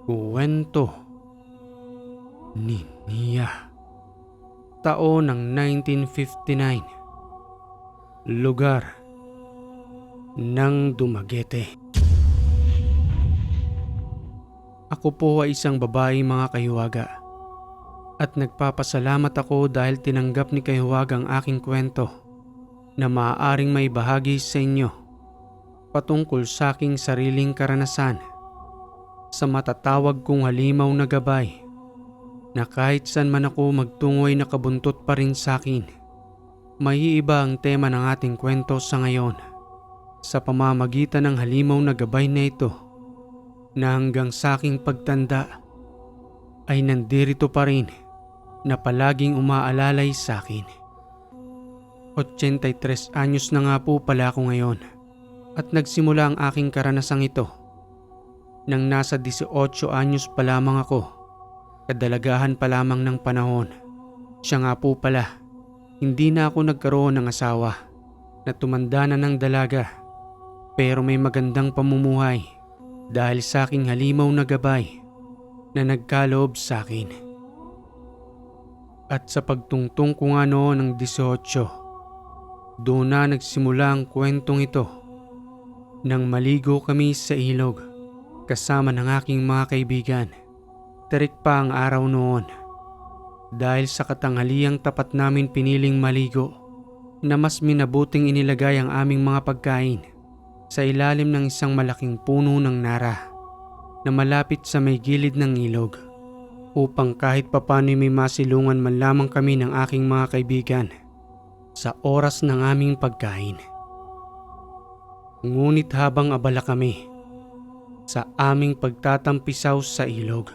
Kuwento ni Nia. Taon ng 1959. Lugar ng Dumaguete. Ako po ay isang babae, mga kahiwaga. At nagpapasalamat ako dahil tinanggap ni Kahiwaga ang aking kwento na maaaring may bahagi sa inyo patungkol sa aking sariling karanasan sa matatawag kong halimaw na gabay na kahit saan man ako magtungo ay nakabuntot pa rin sa akin. May iba ang tema ng ating kwento sa ngayon sa pamamagitan ng halimaw na gabay na ito na hanggang sa aking pagtanda ay nandirito pa rin na palaging umaalalay sa akin. 83 anyos na nga po pala ako ngayon at nagsimula ang aking karanasang ito nang nasa 18 anyos pa lamang ako, kadalagahan pa lamang ng panahon. Siya nga po pala, hindi na ako nagkaroon ng asawa na tumanda na ng dalaga, pero may magandang pamumuhay dahil sa aking halimaw na gabay na nagkaloob sa akin. At sa pagtungtong ko nga noon ng 18, doon na nagsimula ang kwentong ito nang maligo kami sa ilog kasama ng aking mga kaibigan. Terik pa ang araw noon dahil sa katanghaliang tapat namin piniling maligo na mas minabuting inilagay ang aming mga pagkain sa ilalim ng isang malaking puno ng nara na malapit sa may gilid ng ilog upang kahit papano'y may masilungan man lamang kami ng aking mga kaibigan sa oras ng aming pagkain. Ngunit habang abala kami sa aming pagtatampisaw sa ilog,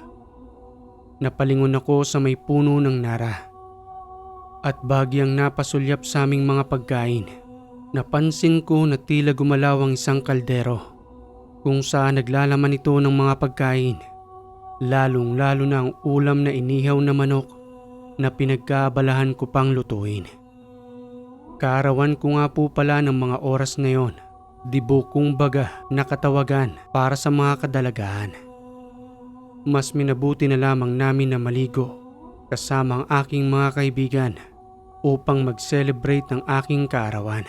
napalingon ako sa may puno ng nara at bagyang napasulyap sa aming mga pagkain. Napansin ko na tila gumalaw ang isang kaldero kung saan naglalaman ito ng mga pagkain, lalong-lalo na ang ulam na inihaw na manok na pinagkaabalahan ko pang lutuin. Kaarawan ko nga po pala ng mga oras na yon, dibukong baga na katawagan para sa mga kadalagahan. Mas minabuti na lamang namin na maligo kasama ang aking mga kaibigan upang mag-celebrate ng aking kaarawan.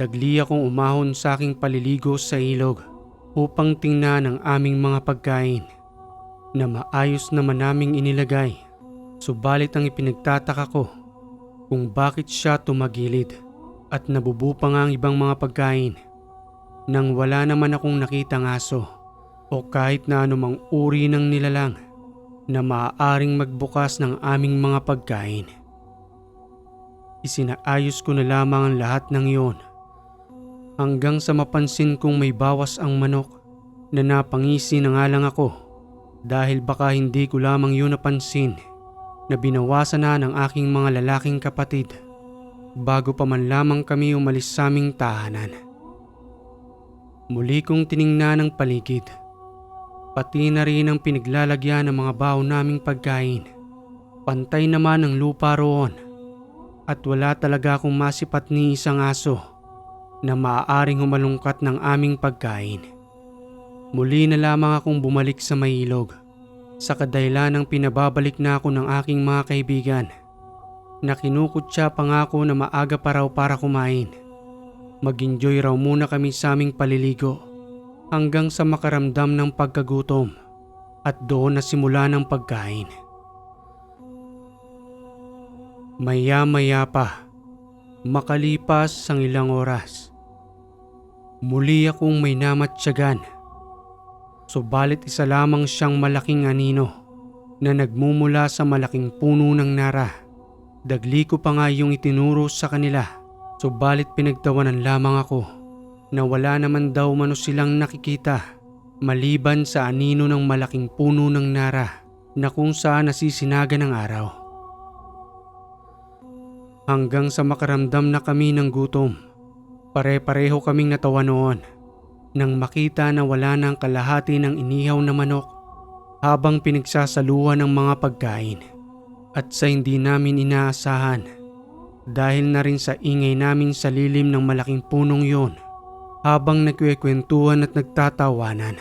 Tagli akong umahon sa aking paliligo sa ilog upang tingnan ang aming mga pagkain na maayos naman naming inilagay, subalit ang ipinagtataka ko kung bakit siya tumagilid at nabubu pa nga ang ibang mga pagkain nang wala naman akong nakitang aso o kahit na anumang uri ng nilalang na maaaring magbukas ng aming mga pagkain. Isinaayos ko na lamang ang lahat ng iyon hanggang sa mapansin kong may bawas ang manok na napangisi na nga lang ako dahil baka hindi ko lamang yun napansin na binawasan na ng aking mga lalaking kapatid bago pa man lamang kami umalis sa aming tahanan. Muli kong tiningnan ang paligid, pati na rin ang pinaglalagyan ng mga baon naming pagkain. Pantay naman ang lupa roon at wala talaga akong masipat ni isang aso na maaaring humalungkat ng aming pagkain. Muli na lamang akong bumalik sa may ilog sa kadahilan ng pinababalik na ako ng aking mga kaibigan na kinukutya pa nga ako na maaga pa raw para kumain. Mag-enjoy raw muna kami sa aming paliligo hanggang sa makaramdam ng pagkagutom at doon na simula ng pagkain. Maya-maya pa, makalipas ang ilang oras, muli akong may namatyagan. Subalit isa lamang siyang malaking anino na nagmumula sa malaking puno ng nara. Dagli ko pa nga yung itinuro sa kanila, subalit pinagtawanan lamang ako na wala naman daw mano silang nakikita maliban sa anino ng malaking puno ng nara na kung saan nasisinaga ng araw. Hanggang sa makaramdam na kami ng gutom, pare-pareho kaming natawa noon nang makita na wala ng kalahati ng inihaw na manok habang pinagsasaluhan ng mga pagkain. At sa hindi namin inaasahan, dahil na rin sa ingay namin sa lilim ng malaking punong yon habang nagkwekwentuhan at nagtatawanan,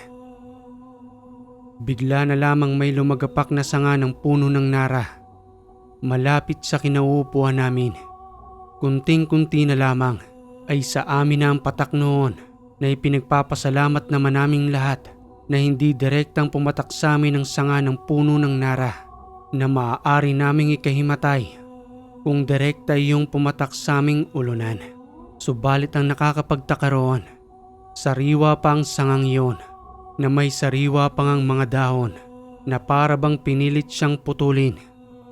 Bigla na lamang may lumagapak na sanga ng puno ng nara. Malapit sa kinauupuan namin. Kunting-kunti na lamang ay sa amin na ang patak noon na ipinagpapasalamat naman naming lahat na hindi direktang pumatak sa amin ang sanga ng puno ng nara na maaari naming ikahimatay kung direkta yung pumatak sa aming ulunan. Subalit ang nakakapagtaka roon, sariwa pa ang sangang iyon na may sariwa pang ang mga dahon na para bang pinilit siyang putulin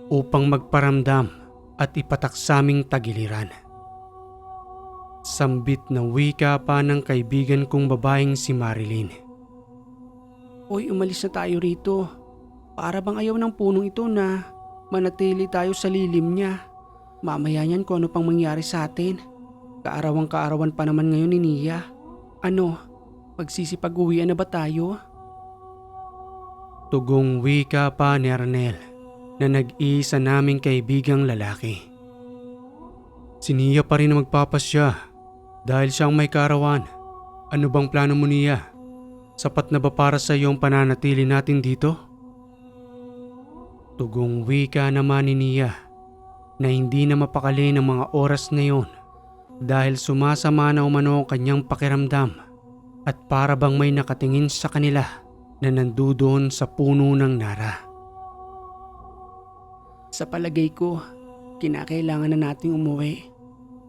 upang magparamdam at ipatak sa aming tagiliran. Sambit na wika pa ng kaibigan kong babaeng si Marilyn. Uy, umalis na tayo rito. Para bang ayaw ng punong ito na manatili tayo sa lilim niya. Mamaya niyan kung ano pang mangyari sa atin. Kaarawang-kaarawan pa naman ngayon ni Nia. Ano, magsisipag-uwian na ba tayo? Tugong wika pa ni Arnel na nag-iisa naming kaibigang lalaki. Si Nia pa rin ang magpapasya dahil siya ang may kaarawan. Ano bang plano mo, Nia? Sapat na ba para sa iyong pananatili natin dito? Tugong wika naman ni Nia na hindi na mapakali ng mga oras na yon dahil sumasama na umano ang kanyang pakiramdam at para bang may nakatingin sa kanila na nandoon sa puno ng nara. Sa palagay ko, kinakailangan na nating umuwi.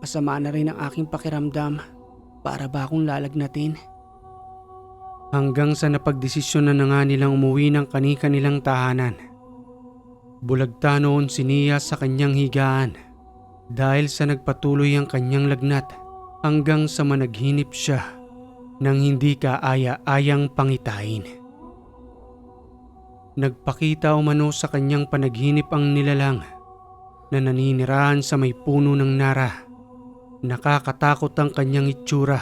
Masama na rin ang aking pakiramdam. Para ba akong lalagnatin? Hanggang sa napagdesisyon na nga nilang umuwi ng kani-kanilang tahanan. Bulagta noon si Nia sa kanyang higaan dahil sa nagpatuloy ang kanyang lagnat hanggang sa managhinip siya nang hindi kaaya-ayang pangitain. Nagpakita umano sa kanyang panaginip ang nilalang na naninirahan sa may puno ng nara. Nakakatakot ang kanyang itsura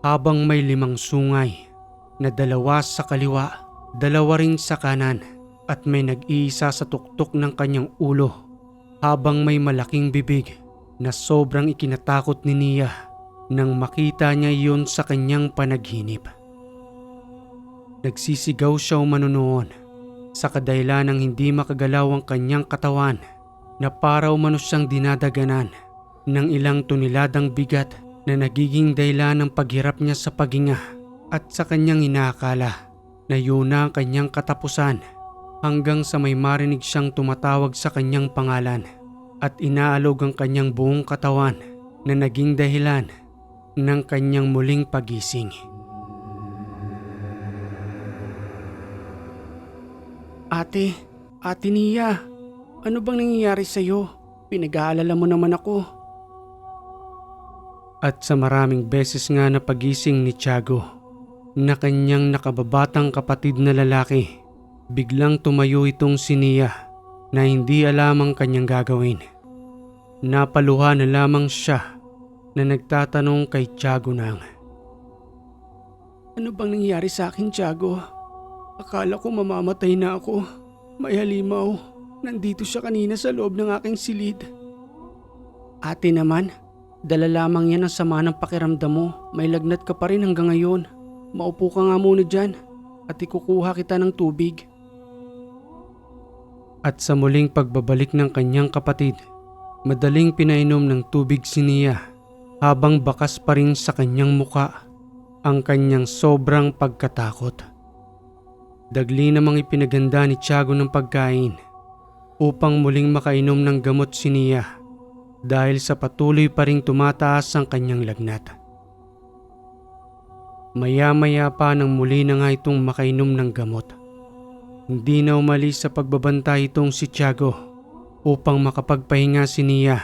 habang may 5 sungay na 2 sa kaliwa, 2 rin sa kanan at may nag-iisa sa tuktok ng kanyang ulo habang may malaking bibig na sobrang ikinatakot ni Nia nang makita niya iyon sa kanyang panaginip. Nagsisigaw siya umano noon sa kadahilan ng hindi makagalaw ang kanyang katawan na para umano siyang dinadaganan ng ilang toneladang bigat na nagiging dahilan ng paghirap niya sa paghinga at sa kanyang inaakala na yun na ang kanyang katapusan hanggang sa may marinig siyang tumatawag sa kanyang pangalan at inaalog ang kanyang buong katawan na naging dahilan ng kanyang muling pagising. Ate Nia, ano bang nangyayari sa'yo? Pinag-aalala mo naman ako. At sa maraming beses nga na pagising ni Tiago na kanyang nakababatang kapatid na lalaki, biglang tumayo itong si Nia na hindi alam ang kanyang gagawin. Napaluha na lamang siya na nagtatanong kay Tiago nang, Ano bang nangyari sa akin, Tiago? Akala ko mamamatay na ako. May halimaw. Nandito siya kanina sa loob ng aking silid. Ate naman, dala lamang yan ang sama ng pakiramdam mo. May lagnat ka pa rin hanggang ngayon. Maupo ka nga muna dyan at ikukuha kita ng tubig. At sa muling pagbabalik ng kanyang kapatid, madaling pinainom ng tubig si Nia habang bakas pa rin sa kanyang muka ang kanyang sobrang pagkatakot. Dagli namang ipinaganda ni Tiago ng pagkain upang muling makainom ng gamot si Nia dahil sa patuloy pa ring tumataas ang kanyang lagnat. Maya-maya pa nang muli na nga itong makainom ng gamot. Hindi na umalis sa pagbabantay itong si Tiago upang makapagpahinga si Nia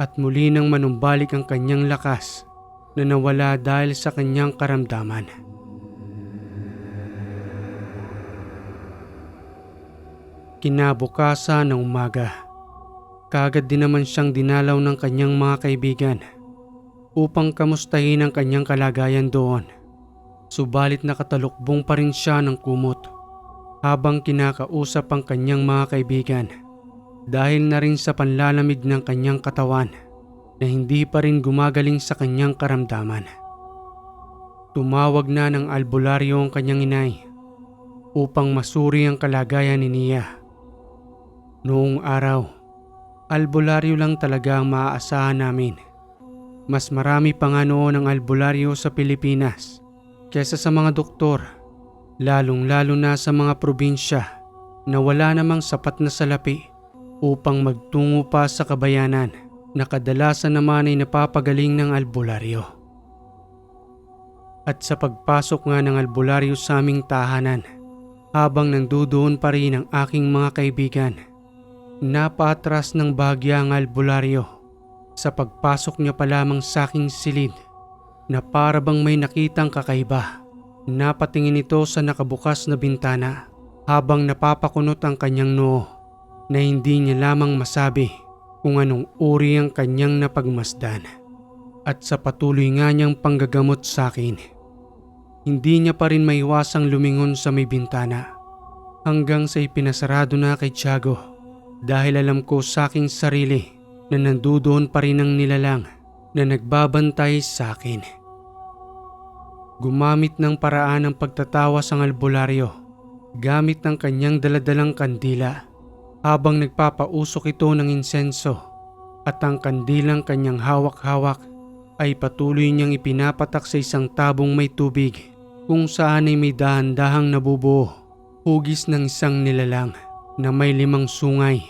at muli nang manumbalik ang kanyang lakas na nawala dahil sa kanyang karamdaman. Kinabukasan ng umaga, kaagad din naman siyang dinalaw ng kanyang mga kaibigan upang kamustahin ang kanyang kalagayan doon. Subalit nakatalukbong pa rin siya ng kumot habang kinakausap ang kanyang mga kaibigan dahil na rin sa panlalamig ng kanyang katawan na hindi pa rin gumagaling sa kanyang karamdaman. Tumawag na ng albularyo ang kanyang inay upang masuri ang kalagayan ni Nia. Noong araw, albularyo lang talaga ang maaasahan namin. Mas marami pa nga noon ang albularyo sa Pilipinas kaysa sa mga doktor, lalong-lalo na sa mga probinsya na wala namang sapat na salapi upang magtungo pa sa kabayanan na kadalasan naman ay napapagaling ng albularyo. At sa pagpasok nga ng albularyo sa aming tahanan, habang nandudoon pa rin ang aking mga kaibigan, napaatras ng bahagya ang albularyo. Sa pagpasok niya pa lamang sa aking silid na para bang may nakitang kakaiba. Napatingin ito sa nakabukas na bintana habang napapakunot ang kanyang noo na hindi niya lamang masabi kung anong uri ang kanyang napagmasdan. At sa patuloy nga niyang panggagamot sa akin, hindi niya pa rin maiwasang lumingon sa may bintana hanggang sa ipinasarado na kay Tiago dahil alam ko sa aking sarili na nandoon pa rin ang nilalang na nagbabantay sa akin. Gumamit ng paraan ng pagtatawas ang albularyo gamit ng kanyang daladalang kandila habang nagpapausok ito ng insenso, at ang kandilang kanyang hawak-hawak ay patuloy niyang ipinapatak sa isang tabong may tubig kung saan ay may dahan-dahang nabubuo hugis ng isang nilalang na may 5 sungay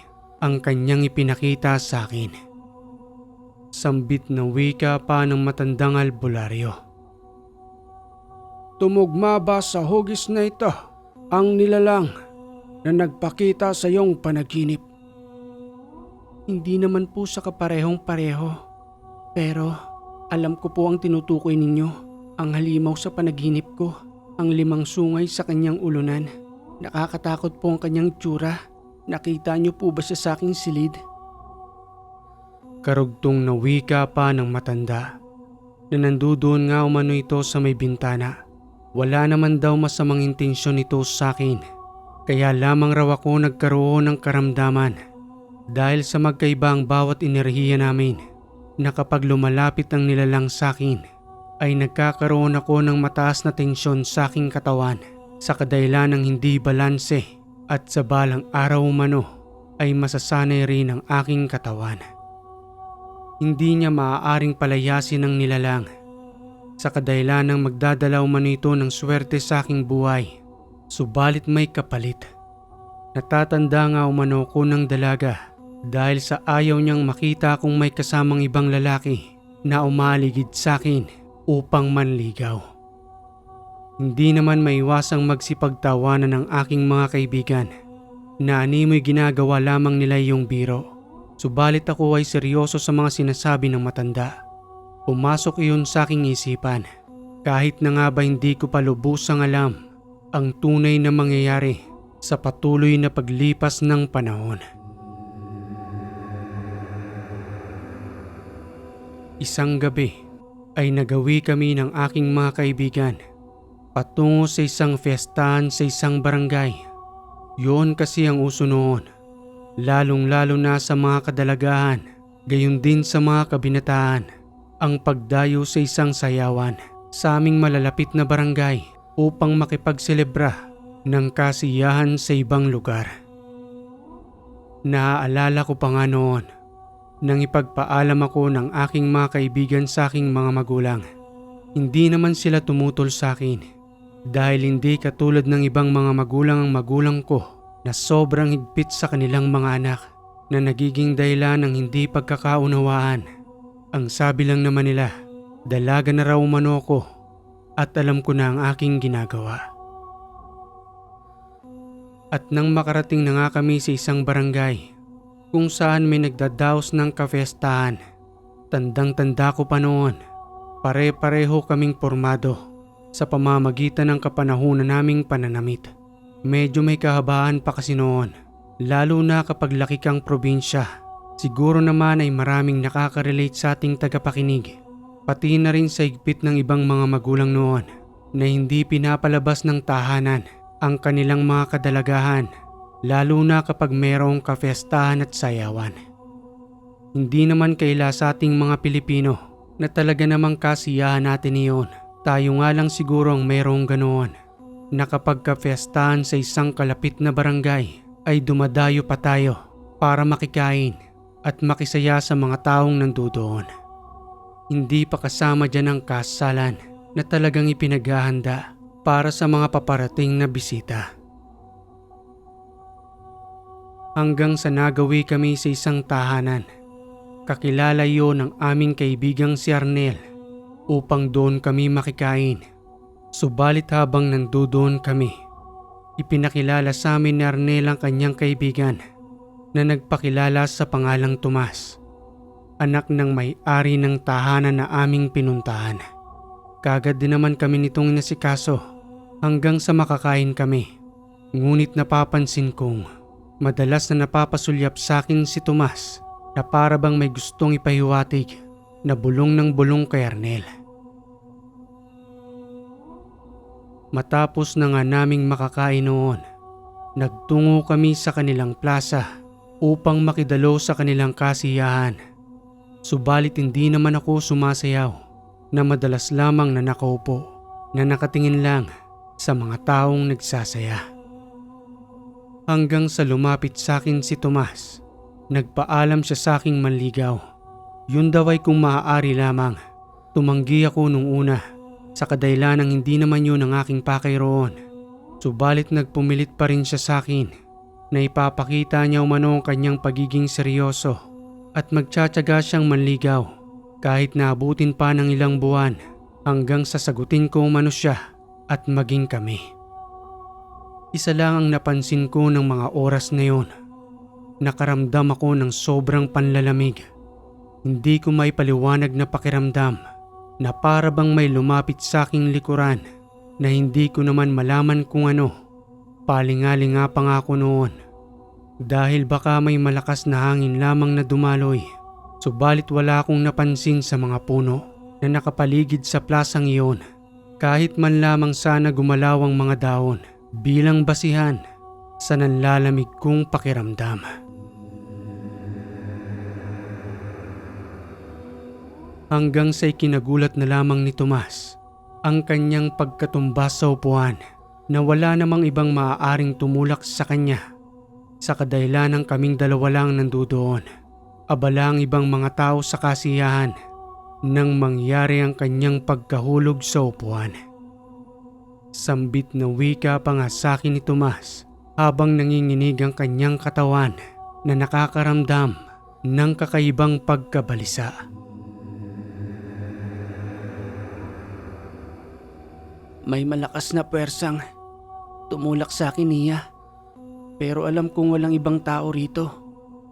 ang kanyang ipinakita sa akin. Sambit na wika pa ng matandang albularyo. Tumugma ba sa hugis na ito ang nilalang na nagpakita sa iyong panaginip? Hindi naman po sa kaparehong-pareho, pero alam ko po ang tinutukoy ninyo. Ang halimaw sa panaginip ko, ang 5 sungay sa kanyang ulunan. Nakakatakot po ang kanyang tsura. Nakita niyo po ba siya sa aking silid? Karugtong na wika pa ng matanda na nandoon nga umano ito sa may bintana. Wala naman daw masamang intensyon ito sa akin, kaya lamang raw ako nagkaroon ng karamdaman dahil sa magkaiba ang bawat enerhiya namin na kapag lumalapit ang nilalang sa akin ay nagkakaroon ako ng mataas na tensyon sa aking katawan sa kadahilan ng hindi balanse. At sa balang araw umano ay masasanay rin ang aking katawan. Hindi niya maaaring palayasin ang nilalang sa kadahilan ng magdadala umano ito ng swerte sa aking buhay. Subalit may kapalit. Natatanda nga umano ko ng dalaga dahil sa ayaw niyang makita kung may kasamang ibang lalaki na umaligid sa akin upang manligaw. Hindi naman maiwasang magsipagtawanan ng aking mga kaibigan na animoy ginagawa lamang nila yung biro. Subalit ako ay seryoso sa mga sinasabi ng matanda. Pumasok iyon sa aking isipan kahit na nga ba hindi ko pa lubusang alam ang tunay na mangyayari sa patuloy na paglipas ng panahon. Isang gabi ay nagawi kami ng aking mga kaibigan patungo sa isang fiestahan sa isang barangay. Yun kasi ang uso noon, lalong-lalo na sa mga kadalagahan, gayon din sa mga kabinataan, ang pagdayo sa isang sayawan sa aming malalapit na barangay upang makipagselebra ng kasiyahan sa ibang lugar. Naaalala ko pa nga noon nang ipagpaalam ako ng aking mga kaibigan sa aking mga magulang. Hindi naman sila tumutol sa akin dahil hindi katulad ng ibang mga magulang ang magulang ko na sobrang higpit sa kanilang mga anak na nagiging dahilan ng hindi pagkakaunawaan. Ang sabi lang naman nila, dalaga na raw umano ako at alam ko na ang aking ginagawa. At nang makarating na nga kami sa isang barangay kung saan may nagdadaos ng kafestahan, tandang-tanda ko pa noon, pare-pareho kaming pormado sa pamamagitan ng kapanahunan naming pananamit. Medyo may kahabaan pa kasi noon, lalo na kapag laki kang probinsya. Siguro naman ay maraming nakaka-relate sa ating tagapakinig, pati na rin sa higpit ng ibang mga magulang noon na hindi pinapalabas ng tahanan ang kanilang mga kadalagahan, lalo na kapag mayroong kafestahan at sayawan. Hindi naman kaila sa ating mga Pilipino na talaga namang kasiyahan natin iyon. Tayo nga lang siguro ang mayroong ganoon na kapag kapiyastahan sa isang kalapit na barangay ay dumadayo pa tayo para makikain at makisaya sa mga taong nandoon. Hindi pa kasama dyan ang kasalan na talagang ipinaghahanda para sa mga paparating na bisita. Hanggang sa nagawi kami sa isang tahanan. Kakilala yon ng aming kaibigang si Arnel upang doon kami makikain. Subalit habang nandoon kami, ipinakilala sa amin ni Arnel ang kanyang kaibigan na nagpakilala sa pangalang Tomas, anak ng may-ari ng tahanan na aming pinuntahan. Kagad din naman kami nitong nasikaso hanggang sa makakain kami. Ngunit napapansin kong madalas na napapasulyap sa akin si Tomas na para bang may gustong ipahiwatig na bulong ng bulong kay Arnel. Matapos na nga naming makakain noon, nagtungo kami sa kanilang plaza upang makidalo sa kanilang kasiyahan. Subalit hindi naman ako sumasayaw na madalas lamang na nakaupo na nakatingin lang sa mga taong nagsasaya. Hanggang sa lumapit sa akin si Tomas, nagpaalam siya sa aking manligaw. Yun daw ay kung maaari lamang. Tumanggi ako nung una sa kadahilanang hindi naman yun ang aking pakay roon. Subalit nagpumilit pa rin siya sa akin na ipapakita niya umano ang kanyang pagiging seryoso at magtsatsaga siyang manligaw kahit naabutin pa ng ilang buwan hanggang sasagutin ko umano siya at maging kami. Isa lang ang napansin ko ng mga oras na yun. Nakaramdam ako ng sobrang panlalamig. Hindi ko maipaliwanag na pakiramdam na para bang may lumapit sa aking likuran na hindi ko naman malaman kung ano. Palingalinga pa nga ako noon dahil baka may malakas na hangin lamang na dumaloy. Subalit wala akong napansin sa mga puno na nakapaligid sa plasang iyon. Kahit man lamang sana gumalaw ang mga daon bilang basihan sa nanlalamig kong pakiramdam. Hanggang sa ikinagulat na lamang ni Tomas ang kanyang pagkatumba sa upuan na wala namang ibang maaaring tumulak sa kanya. Sa kadahilanang kaming dalawa lang nandoon, abala ang ibang mga tao sa kasiyahan nang mangyari ang kanyang pagkahulog sa upuan. Sambit na wika pa nga sa akin ni Tomas habang nanginginig ang kanyang katawan na nakakaramdam ng kakaibang pagkabalisa. May malakas na pwersang tumulak sa akin, Nia. Pero alam kong walang ibang tao rito.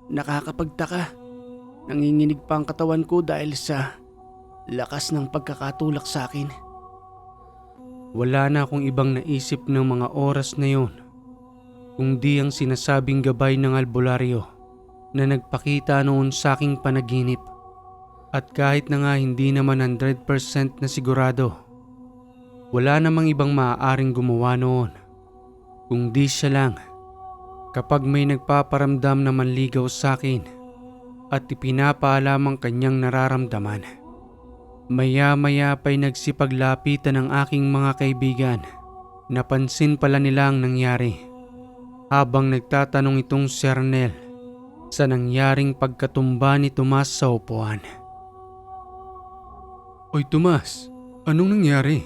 Nakakapagtaka. Nanginginig pa ang katawan ko dahil sa lakas ng pagkakatulak sa akin. Wala na akong ibang naisip ng mga oras na yon kundi ang sinasabing gabay ng albularyo na nagpakita noon sa aking panaginip. At kahit na nga hindi naman 100% na sigurado, wala namang ibang maaaring gumawa noon kundi siya lang. Kapag may nagpaparamdam na manligaw sa akin at ipinapaalam ang kanyang nararamdaman, maya-maya pa'y nagsipaglapitan ng aking mga kaibigan. Napansin pala nila ang nangyari habang nagtatanong itong si Arnel sa nangyaring pagkatumba ni Tomas sa upuan. Oy Tomas, anong nangyari?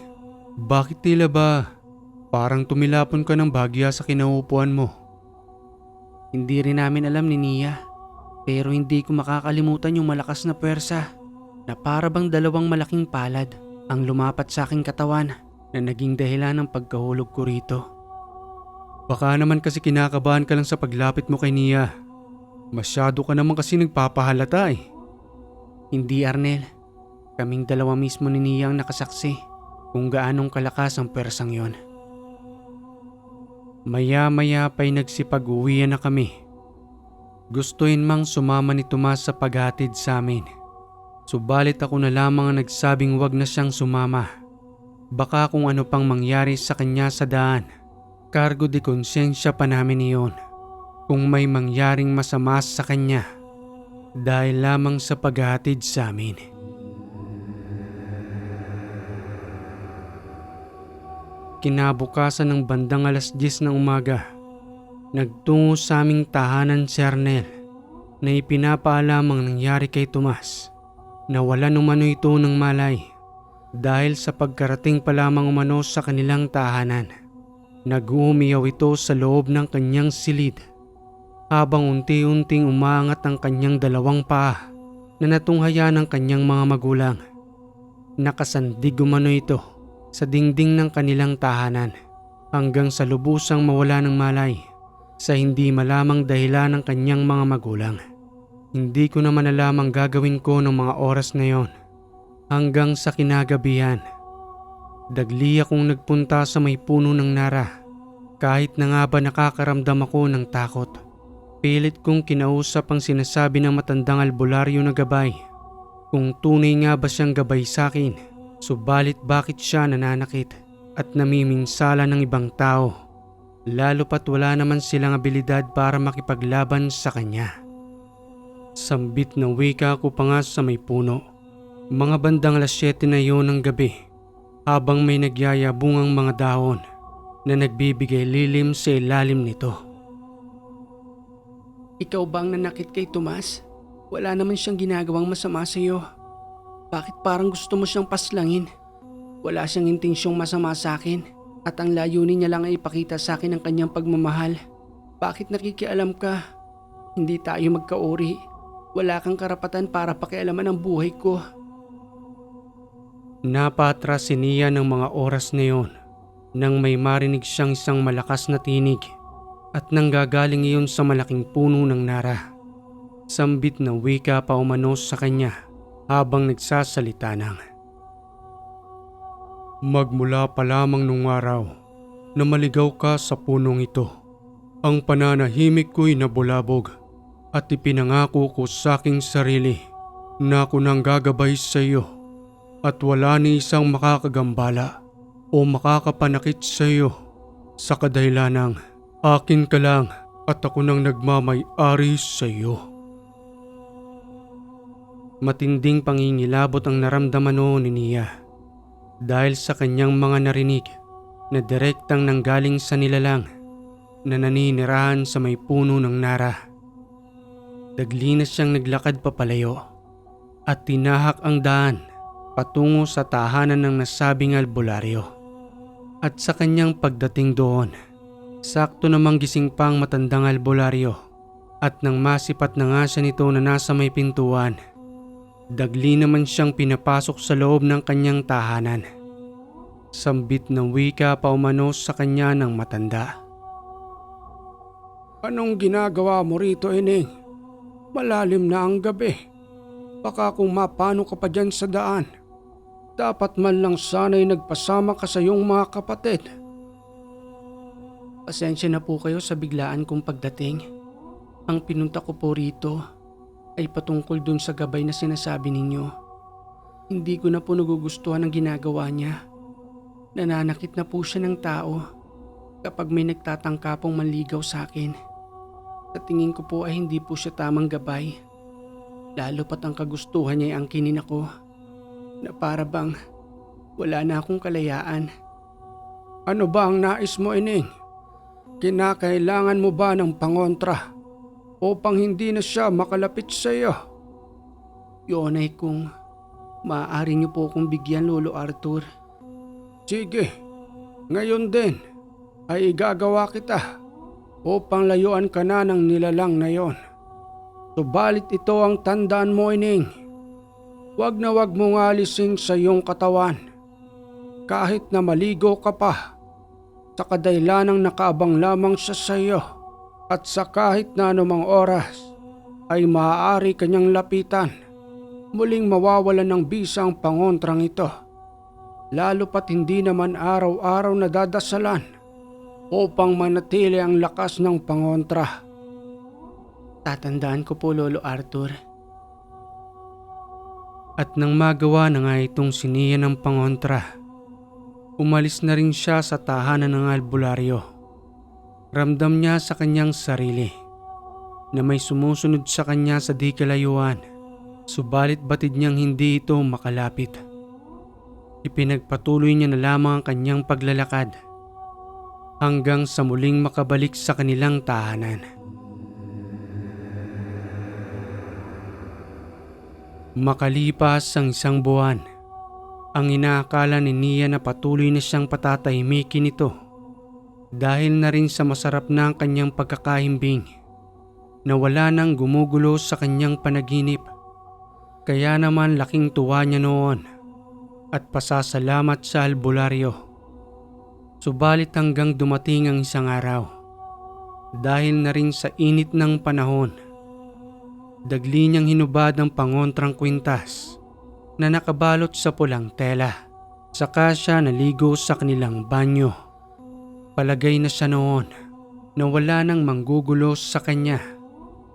Bakit tila ba parang tumilapon ka ng bahagya sa kinaupuan mo? Hindi rin namin alam ni Nia, pero hindi ko makakalimutan yung malakas na pwersa na para bang dalawang malaking palad ang lumapat sa aking katawan na naging dahilan ng pagkahulog ko rito. Baka naman kasi kinakabahan ka lang sa paglapit mo kay Nia. Masyado ka naman kasi nagpapahalata eh. Hindi, Arnel. Kaming dalawa mismo ni Nia ang nakasaksi kung gaanong kalakas ang pwersang yon. Maya-maya pa'y nagsipag-uwian na kami. Gustuin mang sumama ni Tomas sa paghatid sa amin. Subalit ako na lamang ang nagsabing wag na siyang sumama. Baka kung ano pang mangyari sa kanya sa daan, kargo de konsyensya pa namin iyon. Kung may mangyaring masama sa kanya dahil lamang sa paghatid sa amin. Kinabukasan ng bandang 10:00 ng umaga, nagtungo sa aming tahanan si Arnel na ipinapaalam ang nangyari kay Tomas na wala umano ito ng malay dahil sa pagkarating pa lamang umano sa kanilang tahanan. Nag-uumiyaw ito sa loob ng kanyang silid habang unti-unting umaangat ang kanyang 2 paa na natunghaya ng kanyang mga magulang. Nakasandig umano ito sa dingding ng kanilang tahanan hanggang sa lubusang mawala ng malay sa hindi malamang dahilan ng kanyang mga magulang. Hindi ko naman alam ang gagawin ko ng mga oras na yon hanggang sa kinagabihan. Dagli akong nagpunta sa may puno ng nara kahit na nga ba nakakaramdam ako ng takot. Pilit kong kinausap ang sinasabi ng matandang albularyo na gabay kung tunay nga ba siyang gabay sa akin, subalit bakit siya nananakit at namiminsala ng ibang tao, lalo pat wala naman silang abilidad para makipaglaban sa kanya. Sambit na wika ko pa nga sa may puno. Mga bandang 7:00 na yon ng gabi habang may nagyayabungang mga dahon na nagbibigay lilim sa ilalim nito. Ikaw bang nanakit kay Tomas? Wala naman siyang ginagawang masama sa iyo. Bakit parang gusto mo siyang paslangin? Wala siyang intensyong masama sa akin at ang layunin niya lang ay ipakita sa akin ang kanyang pagmamahal. Bakit nakikialam ka? Hindi tayo magkauri. Wala kang karapatan para pakialaman ang buhay ko. Napatras si Nia ng mga oras na yon nang may marinig siyang isang malakas na tinig at nanggagaling iyon sa malaking puno ng nara. Sambit na wika pa umano sa kanya habang nagsasalita ng, "Magmula pa lamang nung araw na maligaw ka sa punong ito, ang pananahimik ko'y nabulabog at ipinangako ko sa aking sarili na ako nang gagabay sa iyo at wala ni isang makakagambala o makakapanakit sa iyo sa kadahilanang akin ka lang at ako nang nagmamay-ari sa iyo." Matinding pangingilabot ang naramdaman noon ni Nia dahil sa kanyang mga narinig na direktang nanggaling sa nilalang na naninirahan sa may puno ng nara. Dagli na siyang naglakad papalayo at tinahak ang daan patungo sa tahanan ng nasabing albularyo. At sa kanyang pagdating doon, sakto namang gising pa ang matandang albularyo at nang masipat na nga siya nito na nasa may pintuan, dagli naman siyang pinapasok sa loob ng kanyang tahanan. Sambit na wika pa umano sa kanya ng matanda. Anong ginagawa mo rito, Ining? Malalim na ang gabi. Baka kung mapano ka pa dyan sa daan, dapat man lang sana'y nagpasama ka sa iyong mga kapatid. Pasensya na po kayo sa biglaan kong pagdating. Ang pinunta ko po rito ay patungkol dun sa gabay na sinasabi ninyo. Hindi ko na po nagugustuhan ang ginagawa niya. Nananakit na po siya ng tao kapag may nagtatangka pong manligaw sa akin. Sa tingin ko po ay hindi po siya tamang gabay. Lalo pat ang kagustuhan niya ay angkinin ako na para bang wala na akong kalayaan. Ano ba ang nais mo, Ining? Kinakailangan mo ba ng pangontra upang hindi na siya makalapit sa iyo? Yun ay kung maaari niyo po akong bigyan, Lolo Arthur. Sige, ngayon din ay igagawa kita upang layuan ka na ng nilalang na yon. Subalit ito ang tandaan mo, Ining. Wag na wag mong alisin sa iyong katawan kahit na maligo ka pa sa kadahilanang nakaabang lamang siya sa iyo. At sa kahit na anumang oras ay maaari kanyang lapitan, muling mawawalan ng bisa ang pangontrang ito. Lalo pat hindi naman araw-araw na dadasalan upang manatili ang lakas ng pangontra. Tatandaan ko po, Lolo Arthur. At nang magawa na nga itong si Nia ng pangontra, umalis na rin siya sa tahanan ng albularyo. Ramdam niya sa kanyang sarili na may sumusunod sa kanya sa di kalayuan, subalit batid niyang hindi ito makalapit. Ipinagpatuloy niya na lamang ang kanyang paglalakad hanggang sa muling makabalik sa kanilang tahanan. Makalipas ang 1 buwan, ang inaakala ni Nia na patuloy na siyang patatahimikin ito dahil na rin sa masarap na ang kanyang pagkakahimbing na wala nang gumugulo sa kanyang panaginip. Kaya naman laking tuwa niya noon at pasasalamat sa albularyo. Subalit hanggang dumating ang isang araw, dahil na rin sa init ng panahon, dagli niyang hinubad ang pangontrang kwintas na nakabalot sa pulang tela. Saka siya naligo sa kanilang banyo. Palagay na siya noon na wala nang manggugulo sa kanya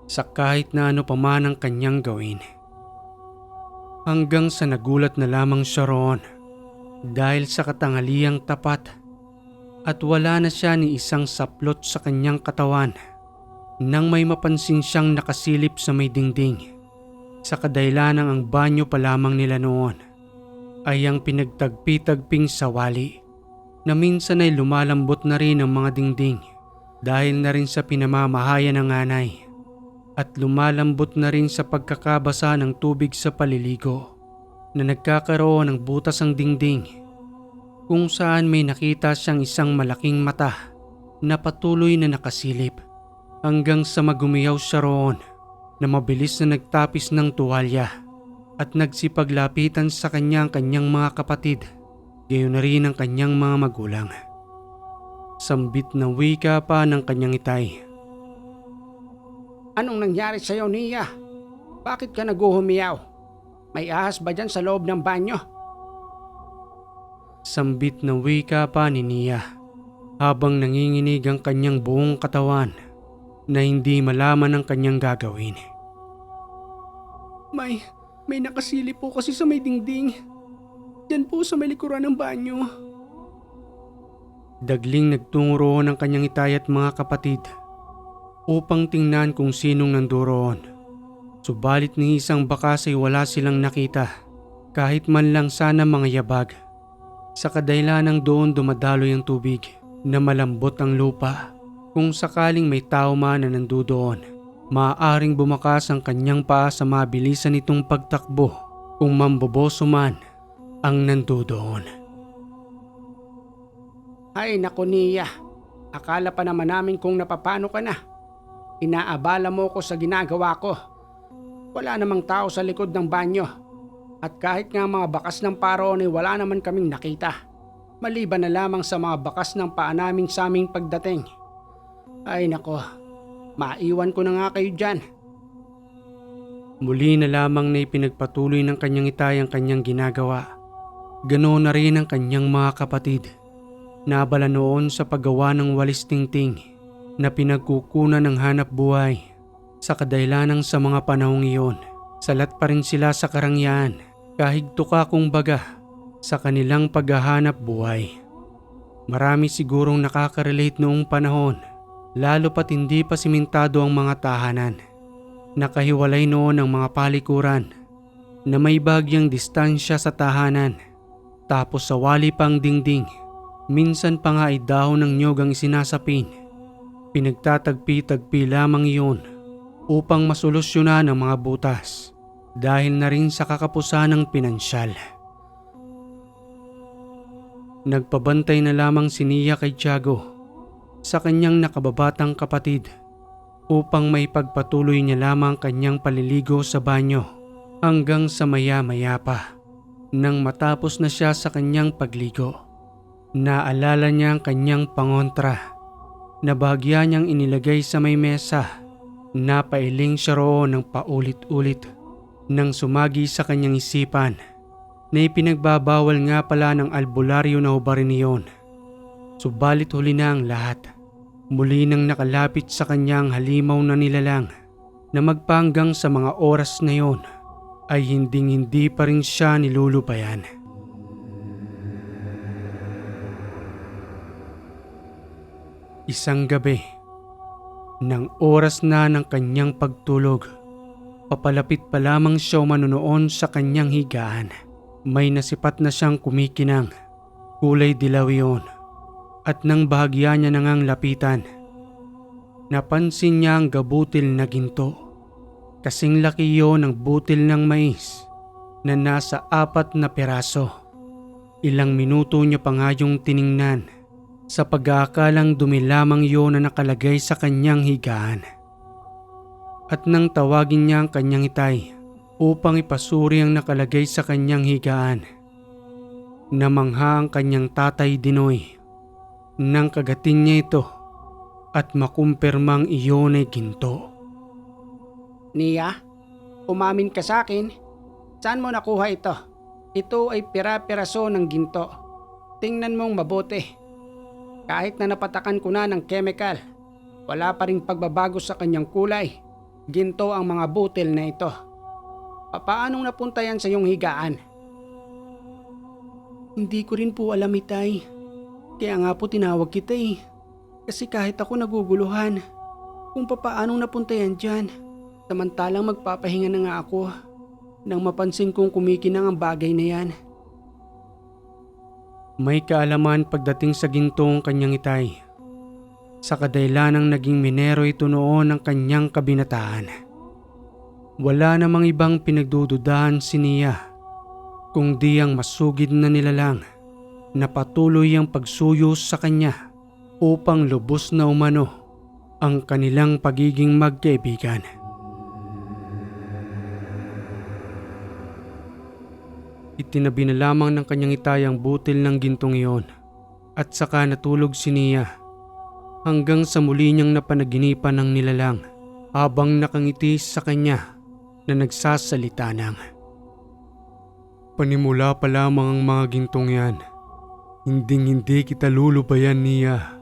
sa kahit na ano pa man ang kanyang gawin. Hanggang sa nagulat na lamang siya roon dahil sa katanghaliang tapat at wala na siya ni isang saplot sa kanyang katawan nang may mapansin siyang nakasilip sa may dingding. Sa kadahilanang ang banyo pa lamang nila noon ay ang pinagtagpi-tagping sawali na minsan ay lumalambot na rin ang mga dingding dahil na rin sa pinamamahayan ng anay at lumalambot na rin sa pagkakabasa ng tubig sa paliligo na nagkakaroon ng butas ang dingding kung saan may nakita siyang isang malaking mata na patuloy na nakasilip hanggang sa magumiyaw siya roon na mabilis na nagtapis ng tuwalya at nagsipaglapitan sa kanyang mga kapatid, gayon na rin ang kanyang mga magulang. Sambit na wika pa ng kanyang itay. Anong nangyari sa'yo, Nia? Bakit ka naguhumiyaw? May ahas ba dyan sa loob ng banyo? Sambit na wika pa ni Nia habang nanginginig ang kanyang buong katawan na hindi malaman ang kanyang gagawin. May nakasilip po kasi sa may dingding. Diyan po sa may likuran ng banyo. Dagling nagtungo ng kanyang itay at mga kapatid upang tingnan kung sinong nandoon. Subalit ni isang bakas ay wala silang nakita kahit man lang sana mga yabag. Sa kadahilanang doon dumadaloy ang tubig na malambot ang lupa. Kung sakaling may tao man na nandoon, maaaring bumakas ang kanyang paa sa mabilisan nitong pagtakbo kung mamboboso man ang nandoon. Ay naku, Nia, akala pa naman namin kung napapano ka na. Inaabala mo ko sa ginagawa ko. Wala namang tao sa likod ng banyo. At kahit nga mga bakas ng paraon ay wala naman kaming nakita. Maliban na lamang sa mga bakas ng paa namin sa aming pagdating. Ay nako, maiwan ko na nga kayo dyan. Muli na lamang na ipinagpatuloy ng kanyang itay ang kanyang ginagawa. Ganoon na rin ang kanyang mga kapatid. Naabala noon sa paggawa ng walis tingting na pinagkukunan ng hanap buhay. Sa kadahilanang sa mga panahong iyon, salat pa rin sila sa karangyaan kahit tuka kung baga sa kanilang paghahanap buhay. Marami sigurong nakaka-relate noong panahon, lalo pat hindi pa simentado ang mga tahanan. Nakahiwalay noon ang mga palikuran na may bagyang distansya sa tahanan. Tapos sa wali pang dingding, minsan pa nga ay dahon ng niyog ang isinasapin. Pinagtatagpi-tagpi lamang iyon upang masolusyonan ang mga butas dahil na rin sa kakapusan ng pinansyal. Nagpabantay na lamang si Nia kay Tiago sa kanyang nakababatang kapatid upang may pagpatuloy niya lamang kanyang paliligo sa banyo hanggang sa maya-maya pa. Nang matapos na siya sa kanyang pagligo, naalala niya ang kanyang pangontra na bahagya niyang inilagay sa may mesa. Napailing siya roon ng paulit-ulit nang sumagi sa kanyang isipan na ipinagbabawal nga pala ng albularyo na hubarin niyon. Subalit huli na ang lahat. Muli nang nakalapit sa kanyang halimaw na nilalang na magpanggang sa mga oras na yon ay hinding-hindi pa rin siya nilulubayan. Isang gabi, nang oras na ng kanyang pagtulog, papalapit pa lamang siya manunoon sa kanyang higaan. May nasipat na siyang kumikinang, kulay dilaw iyon, at nang bahagya niya na ngang lapitan, napansin niya ang gabutil na ginto. Kasing laki yun ng butil ng mais na nasa 4 na peraso. Ilang minuto niya pa nga yung tiningnan sa pag-aakalang dumi lamang yun na nakalagay sa kanyang higaan. At nang tawagin niya ang kanyang itay upang ipasuri ang nakalagay sa kanyang higaan, namangha ang kanyang tatay Dinoy nang kagatin niya ito at makumpirmang iyon ay ginto. Nia, umamin ka sa akin. Saan mo nakuha ito? Ito ay pira-piraso ng ginto. Tingnan mong mabuti. Kahit na napatakan ko na ng chemical, wala pa ring pagbabago sa kanyang kulay. Ginto ang mga butil na ito. Paanong napunta yan sa iyong higaan? Hindi ko rin po alam, itay. Kaya nga po tinawag kita eh. Kasi kahit ako naguguluhan kung paanong napunta yan dyan. Samantalang magpapahinga na nga ako nang mapansin kong kumikinang ang bagay na yan. May kaalaman pagdating sa ginto ang kanyang itay. Sa kadailanang naging minero ito noon ng kanyang kabinataan. Wala namang ibang pinagdududahan si Nia kundi ang masugid na nilalang na patuloy ang pagsuyo sa kanya upang lubos na umano ang kanilang pagiging magkaibigan. Itinabi na lamang ng kanyang itay ang butil ng gintong iyon at saka natulog si Nia hanggang sa muli niyang napanaginipan ng nilalang habang nakangiti sa kanya na nagsasalita ng, "Panimula pa lamang ang mga gintong yan. Hinding-hindi kita lulubayan, Nia.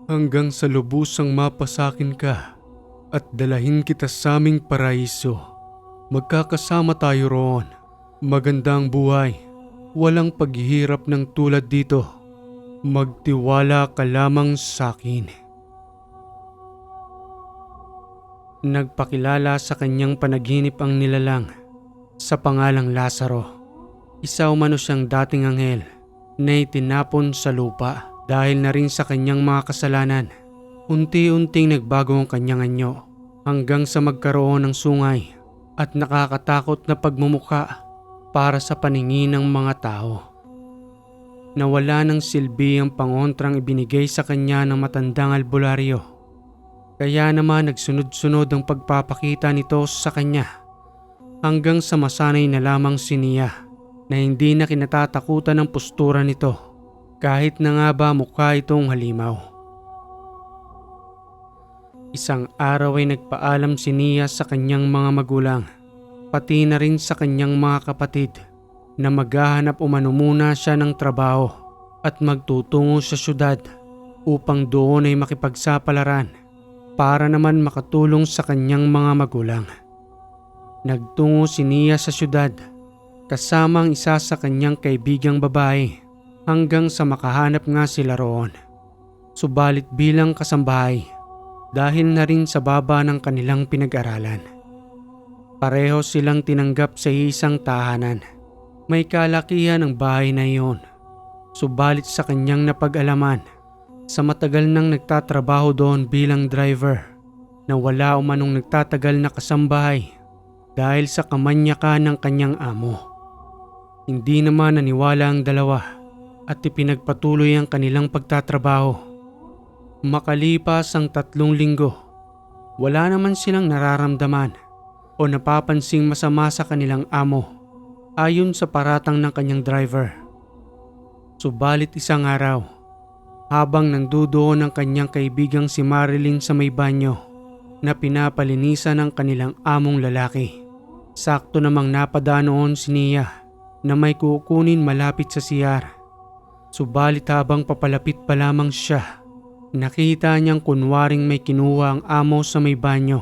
Hanggang sa lubusang mapasakin ka at dalahin kita sa aming paraiso. Magkakasama tayo roon. Magandang buhay, walang paghihirap ng tulad dito. Magtiwala ka lamang sa akin." Nagpakilala sa kanyang panaginip ang nilalang sa pangalang Lazaro. Isa umano siyang dating anghel na itinapon sa lupa dahil na rin sa kanyang mga kasalanan. Unti-unting nagbago ang kanyang anyo hanggang sa magkaroon ng sungay at nakakatakot na pagmumukha para sa paningin ng mga tao. Nawala ng silbi ang pangontrang ibinigay sa kanya ng matandang albularyo. Kaya naman nagsunod-sunod ang pagpapakita nito sa kanya hanggang sa masanay na lamang si Nia na hindi na kinatatakutan ng postura nito kahit na nga ba mukha itong halimaw. Isang araw ay nagpaalam si Nia sa kanyang mga magulang pati na rin sa kanyang mga kapatid na maghahanap umano muna siya ng trabaho at magtutungo sa syudad upang doon ay makipagsapalaran para naman makatulong sa kanyang mga magulang. Nagtungo si Nia sa syudad kasama ang isa sa kanyang kaibigang babae hanggang sa makahanap nga sila roon. Subalit bilang kasambahay dahil na rin sa baba ng kanilang pinag-aralan, pareho silang tinanggap sa isang tahanan. May kalakihan ang bahay na iyon. Subalit sa kanyang napag-alaman, sa matagal nang nagtatrabaho doon bilang driver, na wala umanong nagtatagal na kasambahay dahil sa kamanyakan ng kanyang amo. Hindi naman naniwala ang dalawa at ipinagpatuloy ang kanilang pagtatrabaho. Makalipas ang 3 linggo, wala naman silang nararamdaman o napapansing masama sa kanilang amo ayon sa paratang ng kanyang driver. Subalit isang araw, habang nandudoon ang kanyang kaibigang si Marilyn sa may banyo na pinapalinisan ng kanilang among lalaki, sakto namang napadaan noon si Nia na may kukunin malapit sa CR. Subalit habang papalapit pa lamang siya, nakita niyang kunwaring may kinuha ang amo sa may banyo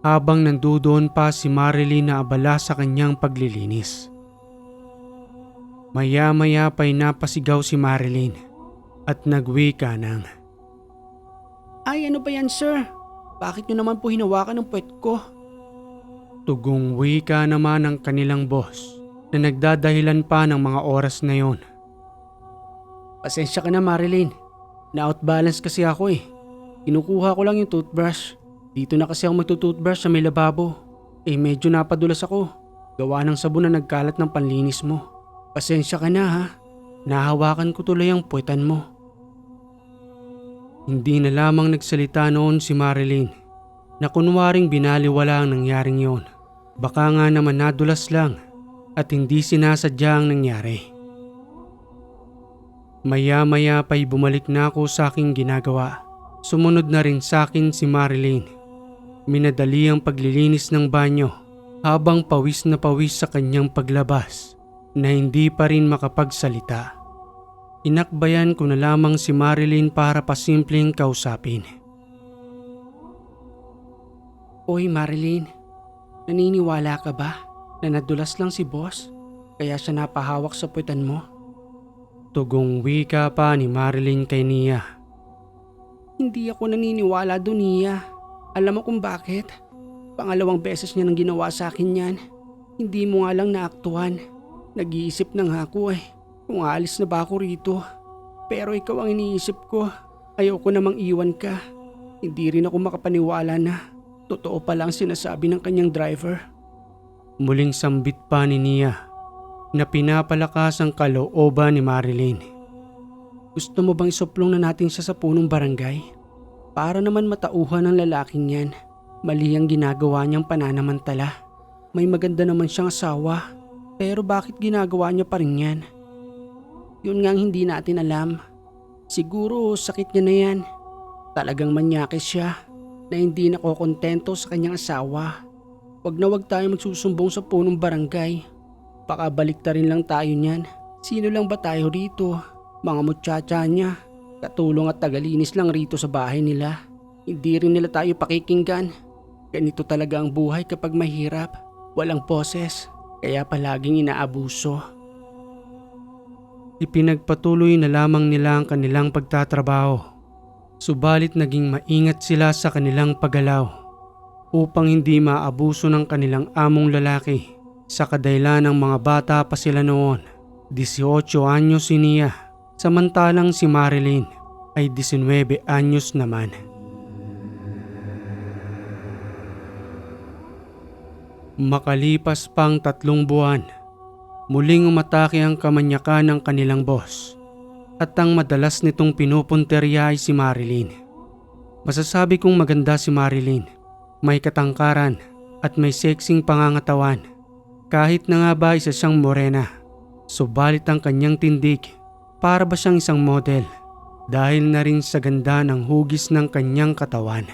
habang nandudoon pa si Marilyn na abala sa kanyang paglilinis. Maya-maya pa'y napasigaw si Marilyn at nagwika ng, Ay, ano ba yan, sir? Bakit nyo naman po hinawakan ng puwet ko? Tugong wika naman ng kanilang boss na nagdadahilan pa ng mga oras na yon. Pasensya ka na, Marilyn. Na-outbalance kasi ako eh. Kinukuha ko lang yung toothbrush. Dito na kasi ako magtutoothbrush sa may lababo. Medyo napadulas ako. Gawa ng sabon na nagkalat ng panlinis mo. Pasensya ka na ha. Nahawakan ko tuloy ang puwetan mo. Hindi na lamang nagsalita noon si Marilyn na kunwaring binaliwala ang nangyaring yon. Baka nga naman nadulas lang at hindi sinasadya ang nangyari. Maya-maya pa'y bumalik na ako sa aking ginagawa. Sumunod na rin sa akin si Marilyn. Minadali ang paglilinis ng banyo habang pawis na pawis sa kanyang paglabas na hindi pa rin makapagsalita. Inakbayan ko na lamang si Marilyn para pasimpleng kausapin. Oy Marilyn, naniniwala ka ba na nadulas lang si boss kaya siya napahawak sa puwetan mo? Tugong wika pa ni Marilyn kay Nia. Hindi ako naniniwala doon, Nia. Alam mo kung bakit? Pangalawang beses niya nang ginawa sa akin yan. Hindi mo nga lang naaktuhan. Nag-iisip na nga ako kung aalis na ba ako rito. Pero ikaw ang iniisip ko. Ayoko namang iwan ka. Hindi rin ako makapaniwala na totoo pala ang sinasabi ng kanyang driver. Muling sambit pa ni Nia na pinapalakas ang kalooban ni Marilyn. Gusto mo bang isuplong na natin siya sa punong barangay? Para naman matauhan ng lalaking yan. Mali ang ginagawa niyang pananamantala. May maganda naman siyang asawa. Pero bakit ginagawa niya pa rin yan? Yun nga ang hindi natin alam. Siguro sakit niya na yan. Talagang manyakis siya na hindi nakokontento sa kanyang asawa. Wag na wag tayo magsusumbong sa punong barangay. Baka baliktarin lang tayo niyan. Sino lang ba tayo rito? Mga muchacha niya. Katulong at tagalinis lang rito sa bahay nila. Hindi rin nila tayo pakikinggan. Ganito talaga ang buhay kapag mahirap. Walang poses. Kaya palaging inaabuso. Ipinagpatuloy na lamang nila ang kanilang pagtatrabaho. Subalit naging maingat sila sa kanilang paggalaw upang hindi maabuso ng kanilang among lalaki. Sa kadahilan ng mga bata pa sila noon, 18 anyos si Nia, samantalang si Marilyn ay 19 anyos naman. Makalipas pang 3 buwan, muling umatake ang kamanyakan ng kanilang boss at ang madalas nitong pinupunterya ay si Marilyn. Masasabi kong maganda si Marilyn, may katangkaran at may sexing pangangatawan. Kahit na nga ba isa siyang morena, subalit ang kanyang tindig para ba siyang isang model dahil na rin sa ganda ng hugis ng kanyang katawan.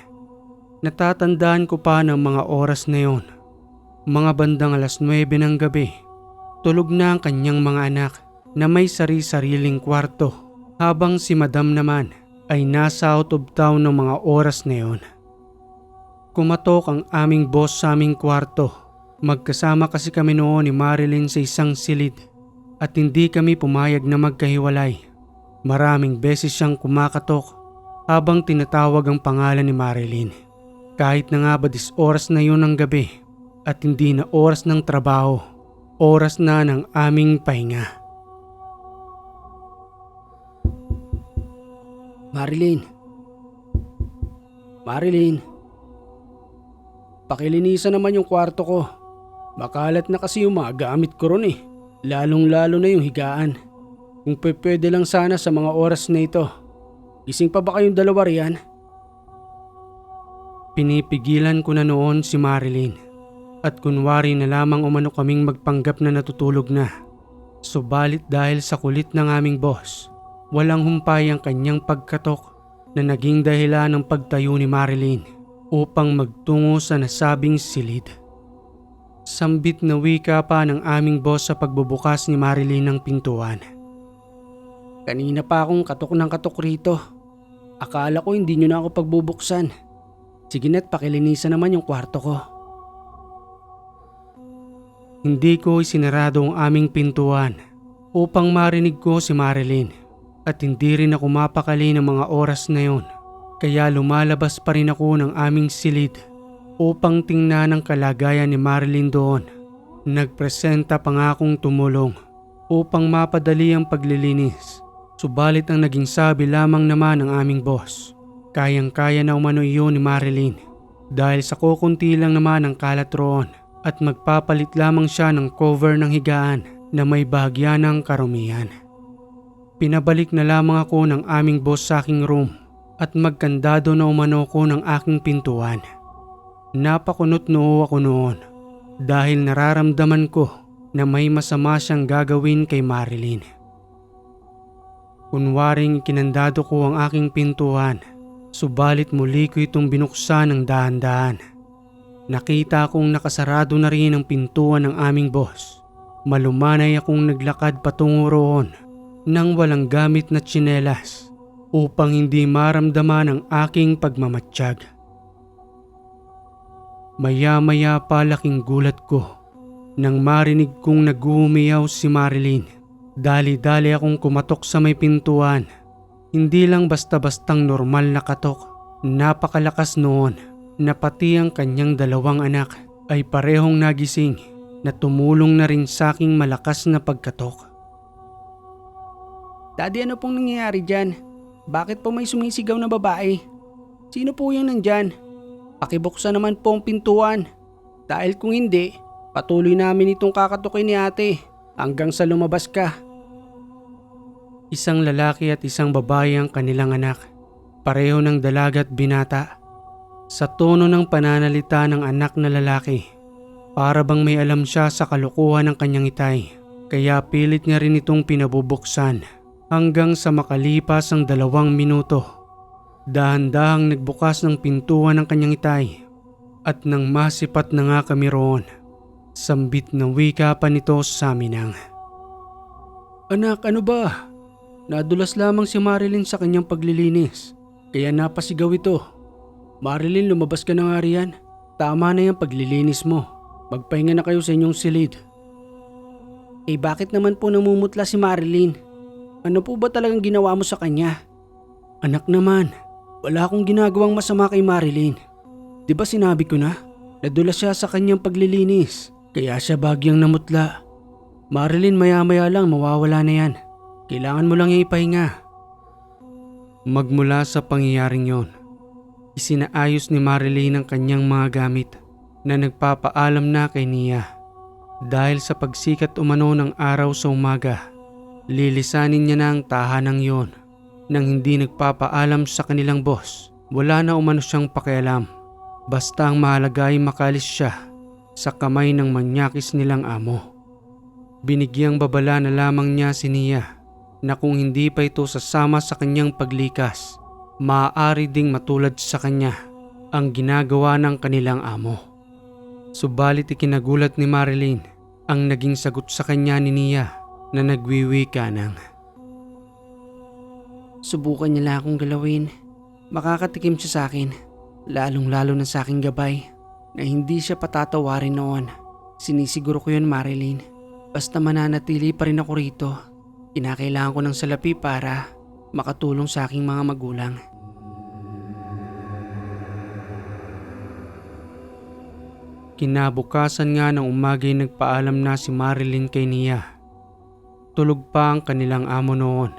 Natatandaan ko pa ng mga oras na yon. Mga bandang 9:00 ng gabi, tulog na ang kanyang mga anak na may sari-sariling kwarto habang si Madam naman ay nasa out of town ng mga oras na yon. Kumatok ang aming boss sa aming kwarto. Magkasama kasi kami noon ni Marilyn sa isang silid at hindi kami pumayag na magkahiwalay. Maraming beses siyang kumakatok habang tinatawag ang pangalan ni Marilyn. Kahit na nga ba oras na yun ng gabi at hindi na oras ng trabaho, oras na ng aming pahinga. Marilyn. Marilyn. Pakilinisan naman yung kwarto ko. Makalat na kasi yung mga gamit ko ron Lalong-lalo na yung higaan. Kung pwede lang sana sa mga oras na ito. Gising pa ba kayong dalawa riyan? Pinipigilan ko na noon si Marilyn at kunwari na lamang umano kaming magpanggap na natutulog na. Subalit dahil sa kulit ng aming boss, walang humpay ang kanyang pagkatok na naging dahilan ng pagtayo ni Marilyn upang magtungo sa nasabing silid. Sambit na wika pa ng aming boss sa pagbubukas ni Marilyn ng pintuan. Kanina pa akong katok ng katok rito. Akala ko hindi nyo na ako pagbubuksan. Sige na't pakilinisan naman yung kwarto ko. Hindi ko isinarado ang aming pintuan upang marinig ko si Marilyn at hindi rin ako mapakali ng mga oras na yon. Kaya lumalabas pa rin ako ng aming silid upang tingnan ang kalagayan ni Marilyn doon. Nagpresenta pa nga akong tumulong upang mapadali ang paglilinis. Subalit ang naging sabi lamang naman ng aming boss, kayang-kaya na umano iyon ni Marilyn dahil sa kukunti lang naman ang kalat roon at magpapalit lamang siya ng cover ng higaan na may bahagya ng karumihan. Pinabalik na lamang ako ng aming boss sa aking room at magkandado na umano ko ng aking pintuan. Napakunot noo ako noon dahil nararamdaman ko na may masama siyang gagawin kay Marilyn. Kunwaring ikinandado ko ang aking pintuan, subalit muli ko itong binuksan ng dahan-dahan. Nakita kong nakasarado na rin ang pintuan ng aming boss. Malumanay akong naglakad patungo roon nang walang gamit na tsinelas upang hindi maramdaman ang aking pagmamatsyag. Maya-maya pa laking gulat ko nang marinig kong nag-uumiyaw si Marilyn. Dali-dali akong kumatok sa may pintuan. Hindi lang basta-bastang normal na katok. Napakalakas noon na pati ang kanyang dalawang anak ay parehong nagising na tumulong na rin sa aking malakas na pagkatok. Daddy, ano pong nangyayari dyan? Bakit po may sumisigaw na babae? Sino po yung nandyan? Pakibuksan naman po ang pintuan. Dahil kung hindi, patuloy namin itong kakatukin ni ate hanggang sa lumabas ka. Isang lalaki at isang babae ang kanilang anak. Pareho ng dalaga at binata. Sa tono ng pananalita ng anak na lalaki, para bang may alam siya sa kalukuhan ng kanyang itay. Kaya pilit niya rin itong pinabubuksan hanggang sa makalipas ang 2 minuto. Dahan-dahang nagbukas ng pintuan ng kanyang itay at nang masipat na nga kami roon, sambit na wika pa nito sa aminang. Anak, ano ba? Nadulas lamang si Marilyn sa kanyang paglilinis, kaya napasigaw ito. Marilyn, lumabas ka na nga riyan. Tama na yung paglilinis mo. Magpahinga na kayo sa inyong silid. Eh bakit naman po namumutla si Marilyn? Ano po ba talagang ginawa mo sa kanya? Anak naman, wala akong ginagawang masama kay Marilyn. Di ba sinabi ko na? Nadulas siya sa kanyang paglilinis, kaya siya bagyang namutla. Marilyn, maya-maya lang mawawala na yan. Kailangan mo lang yung ipahinga. Magmula sa pangyayaring yon, isinaayos ni Marilyn ang kanyang mga gamit na nagpapaalam na kay Nia. Dahil sa pagsikat umano ng araw sa umaga, lilisanin niya na ang tahanang yon. Nang hindi nagpapaalam sa kanilang boss, wala na umano siyang pakialam. Basta ang mahalaga ay makalis siya sa kamay ng manyakis nilang amo. Binigyang babala na lamang niya si Nia na kung hindi pa ito sasama sa kanyang paglikas, maaari ding matulad sa kanya ang ginagawa ng kanilang amo. Subalit ikinagulat ni Marilyn ang naging sagot sa kanya ni Nia na nagwiwika ng, Subukan niya lang akong galawin. Makakatikim siya sa akin, lalong-lalo na sa aking gabay, na hindi siya patatawarin noon. Sinisiguro ko yun, Marilyn. Basta mananatili pa rin ako rito. Kinakailangan ko ng salapi para makatulong sa aking mga magulang. Kinabukasan nga ng umaga'y nagpaalam na si Marilyn kay Nia. Tulog pa ang kanilang amo noon,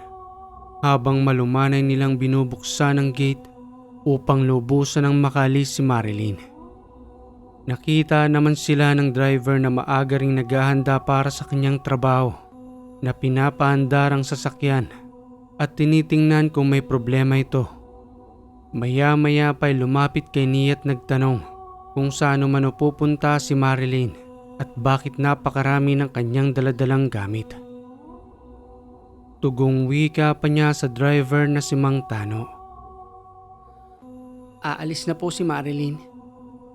habang malumanay nilang binubuksan ang gate upang lubusan ng makalis si Marilyn. Nakita naman sila ng driver na maaga ring naghahanda para sa kanyang trabaho, na pinapaandar ang sasakyan at tinitingnan kung may problema ito. Maya-maya pa'y lumapit kay Nia at nagtanong kung saan man pupunta si Marilyn at bakit napakarami ng kanyang daladalang gamit. Tugong wika pa niya sa driver na si Mang Tano. Aalis na po si Marilyn.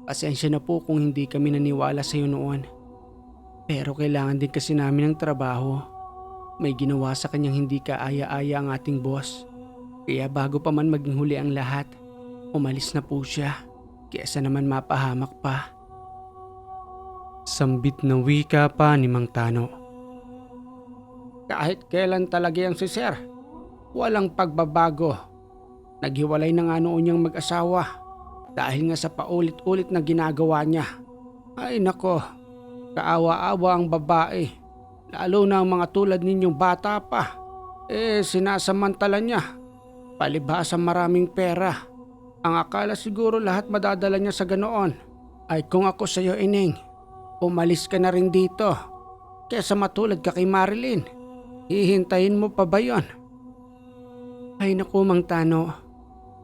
Pasensya na po kung hindi kami naniwala sa iyo noon. Pero kailangan din kasi namin ng trabaho. May ginawa sa kanyang hindi kaaya-aya ang ating boss. Kaya bago pa man maging huli ang lahat, umalis na po siya. Kesa naman mapahamak pa. Sambit na wika pa ni Mang Tano. Kahit kailan talaga yung si Sir, walang pagbabago. Naghiwalay na nga noon niyang mag-asawa dahil nga sa paulit-ulit na ginagawa niya. Ay nako, kaawa-awa ang babae. Lalo na ang mga tulad ninyong bata pa. Sinasamantala niya. Palibhasa maraming pera. Ang akala siguro lahat madadala niya sa ganoon. Ay kung ako sa'yo, Ineng, umalis ka na rin dito. Kesa matulad ka kay Marilyn. Hihintayin mo pa ba yon? Ay naku, Mang Tano.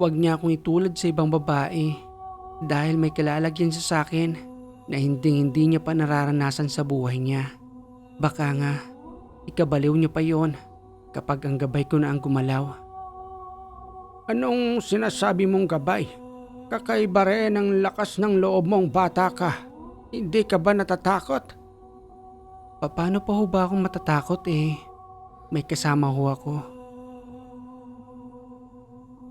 Huwag niya akong itulad sa ibang babae. Dahil may kalalagyan siya sa akin na hindi niya pa nararanasan sa buhay niya. Baka nga, ikabaliw niya pa yon kapag ang gabay ko na ang gumalaw. Anong sinasabi mong gabay? Kakaiba rin ang lakas ng loob mong bata ka. Hindi ka ba natatakot? Paano pa ho ba akong matatakot May kasama ho ako.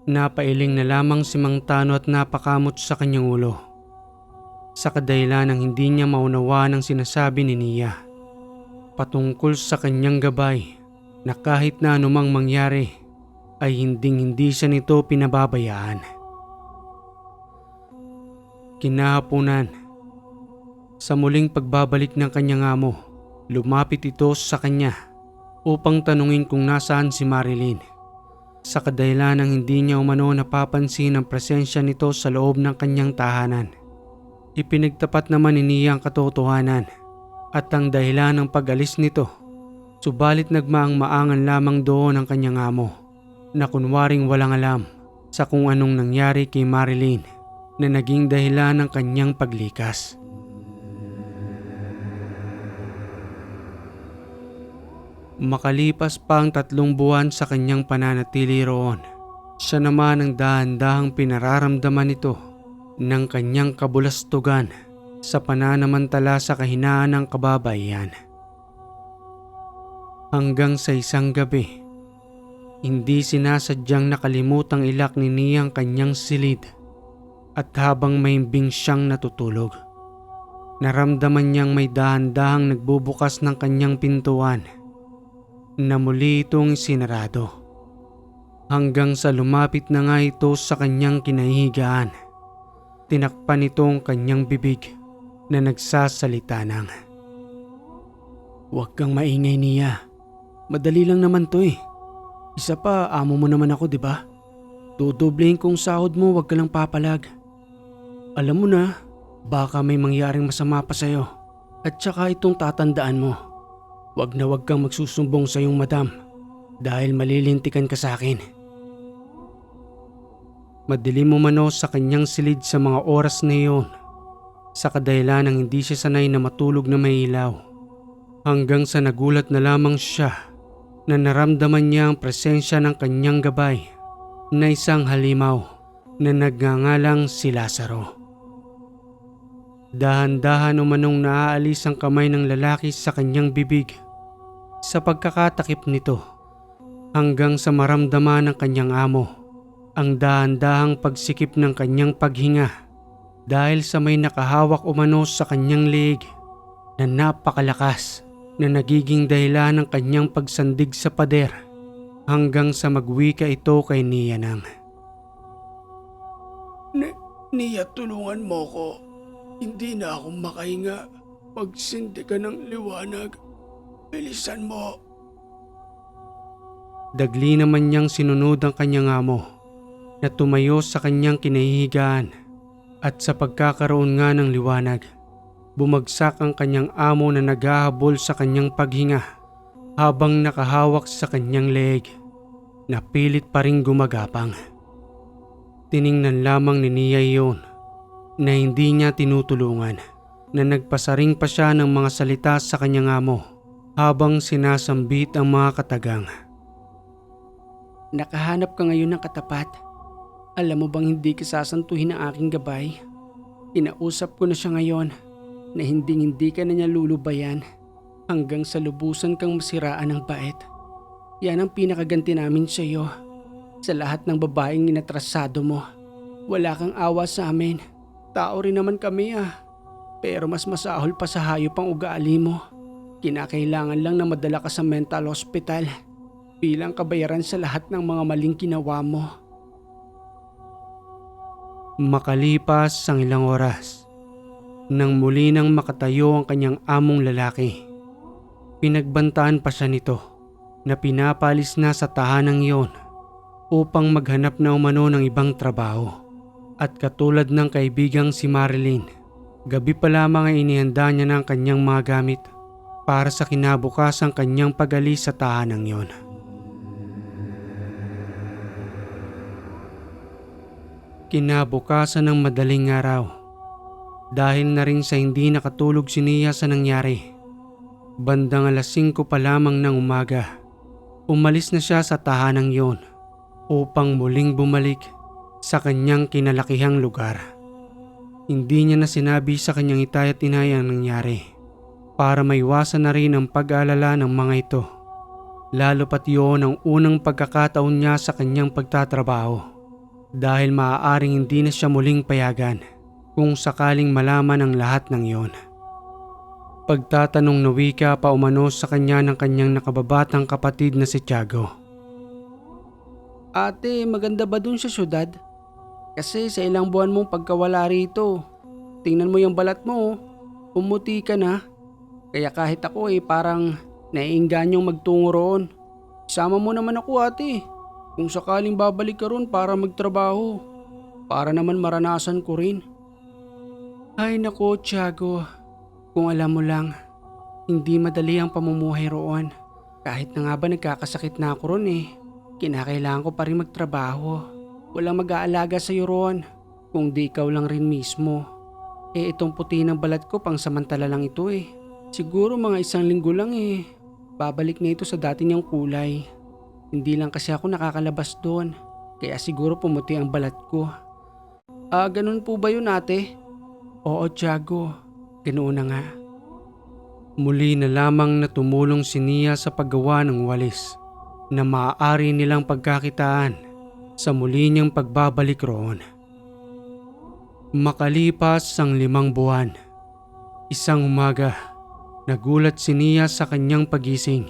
Napailing na lamang si Mang Tano at napakamot sa kanyang ulo. Sa kadahilan ng hindi niya maunawaan ang sinasabi ni Nia. Patungkol sa kanyang gabay na kahit na anumang mangyari ay hindi siya nito pinababayaan. Kinahaponan, sa muling pagbabalik ng kanyang amo, lumapit ito sa kanya upang tanungin kung nasaan si Marilyn. Sa kadahilan ng hindi niya umano napapansin ang presensya nito sa loob ng kanyang tahanan. Ipinagtapat naman ni Nia ang katotohanan at ang dahilan ng pag-alis nito. Subalit nagmaang-maangan lamang doon ang kanyang amo na kunwaring walang alam sa kung anong nangyari kay Marilyn na naging dahilan ng kanyang paglikas. Makalipas pa ang 3 buwan sa kanyang pananatili roon, siya naman ang dahan-dahang pinararamdaman ito ng kanyang kabulastugan sa pananamantala sa kahinaan ng kababaihan. Hanggang sa isang gabi, hindi sinasadyang nakalimutang ilak ni Nia ang kanyang silid at habang mahimbing siyang natutulog, naramdaman niyang may dahan-dahang nagbubukas ng kanyang pintuan na muli itong sinarado. Hanggang sa lumapit na nga ito sa kanyang kinahihigaan, tinakpan ito ang kanyang bibig na nagsasalita ng, "Huwag kang maingay, Nia. Madali lang naman to Isa pa, amo mo naman ako, di ba? Dudublehin kong sahod mo, huwag ka lang papalag. Alam mo na, baka may mangyaring masama pa sa'yo. At saka itong tatandaan mo, huwag na huwag kang magsusumbong sa iyong madam dahil malilintikan ka sa akin." Madilim umano sa kanyang silid sa mga oras na iyon, sa kadahilan ng hindi siya sanay na matulog na may ilaw. Hanggang sa nagulat na lamang siya na naramdaman niya ang presensya ng kanyang gabay na isang halimaw na nagngangalang si Lazaro. Dahan-dahan umanong naaalis ang kamay ng lalaki sa kanyang bibig sa pagkakatakip nito hanggang sa maramdaman ng kanyang amo ang dahan-dahang pagsikip ng kanyang paghinga dahil sa may nakahawak umano sa kanyang leeg na napakalakas na nagiging dahilan ng kanyang pagsandig sa pader hanggang sa magwika ito kay Nia ng, Nia, tulungan mo ko. Hindi na ako makahinga. Magsindi ka ng liwanag. Bilisan mo. Dagli naman niyang sinunod ang kanyang amo na tumayo sa kanyang kinahihigaan at sa pagkakaroon nga ng liwanag, bumagsak ang kanyang amo na naghahabol sa kanyang paghinga habang nakahawak sa kanyang leeg na pilit pa ring gumagapang. Tiningnan lamang ni Nia iyon na hindi niya tinutulungan na nagpasaring pa siya ng mga salita sa kanyang amo habang sinasambit ang mga katagang. Nakahanap ka ngayon ng katapat. Alam mo bang hindi ka sasantuhin ng aking gabay? Kinausap ko na siya ngayon na hindi ka na niya lulubayan hanggang sa lubusan kang masiraan ng bait. Yan ang pinakaganti namin sa iyo. Sa lahat ng babaeng inatrasado mo, wala kang awa sa amin. Tao rin naman kami Pero mas masahol pa sa hayop ang ugali mo. Kinakailangan lang na madala ka sa mental hospital bilang kabayaran sa lahat ng mga maling ginawa mo. Makalipas ang ilang oras, nang muli nang makatayo ang kanyang among lalaki, pinagbantaan pa siya nito na pinapalis na sa tahanang iyon upang maghanap na umano ng ibang trabaho. At katulad ng kaibigang si Marilyn, gabi pa lamang ay inihanda niya ng kanyang mga gamit para sa kinabukasang kanyang pag-alis sa tahanang iyon. Kinabukasan ng madaling araw, dahil na rin sa hindi nakatulog si Nia sa nangyari, bandang 5:00 pa lamang ng umaga, umalis na siya sa tahanang iyon upang muling bumalik sa kanyang kinalakihang lugar. Hindi niya na sinabi sa kanyang itay at inay ang nangyari para maiwasan na rin ang pag-aalala ng mga ito, lalo pat yun ang unang pagkakataon niya sa kanyang pagtatrabaho, dahil maaaring hindi na siya muling payagan kung sakaling malaman ang lahat ng iyon. Pagtatanong na wika pa umano sa kanya ng kanyang nakababatang kapatid na si Tiago. Ate, maganda ba dun sa syudad? Kasi sa ilang buwan mong pagkawala rito, tingnan mo yung balat mo, pumuti ka na. Kaya kahit ako parang naiingganyong magtungo roon. Isama mo naman ako ate, kung sakaling babalik ka roon para magtrabaho. Para naman maranasan ko rin. Ay nako Tiago, kung alam mo lang, hindi madali ang pamumuhay roon. Kahit na nga ba nagkakasakit na ako roon kinakailangan ko pa rin magtrabaho. Walang mag-aalaga sa'yo roon, kung di ikaw lang rin mismo. Itong puti ng balat ko pang samantala lang ito Siguro mga 1 linggo lang babalik na ito sa dati niyang kulay. Hindi lang kasi ako nakakalabas doon, kaya siguro pumuti ang balat ko. Ganun po ba yun ate? Oo Tiago, ganoon na nga. Muli na lamang na tumulong si Nia sa paggawa ng walis na maaari nilang pagkakitaan sa muli niyang pagbabalik roon. Makalipas ang 5 buwan, isang umaga, nagulat si Nia sa kanyang pagising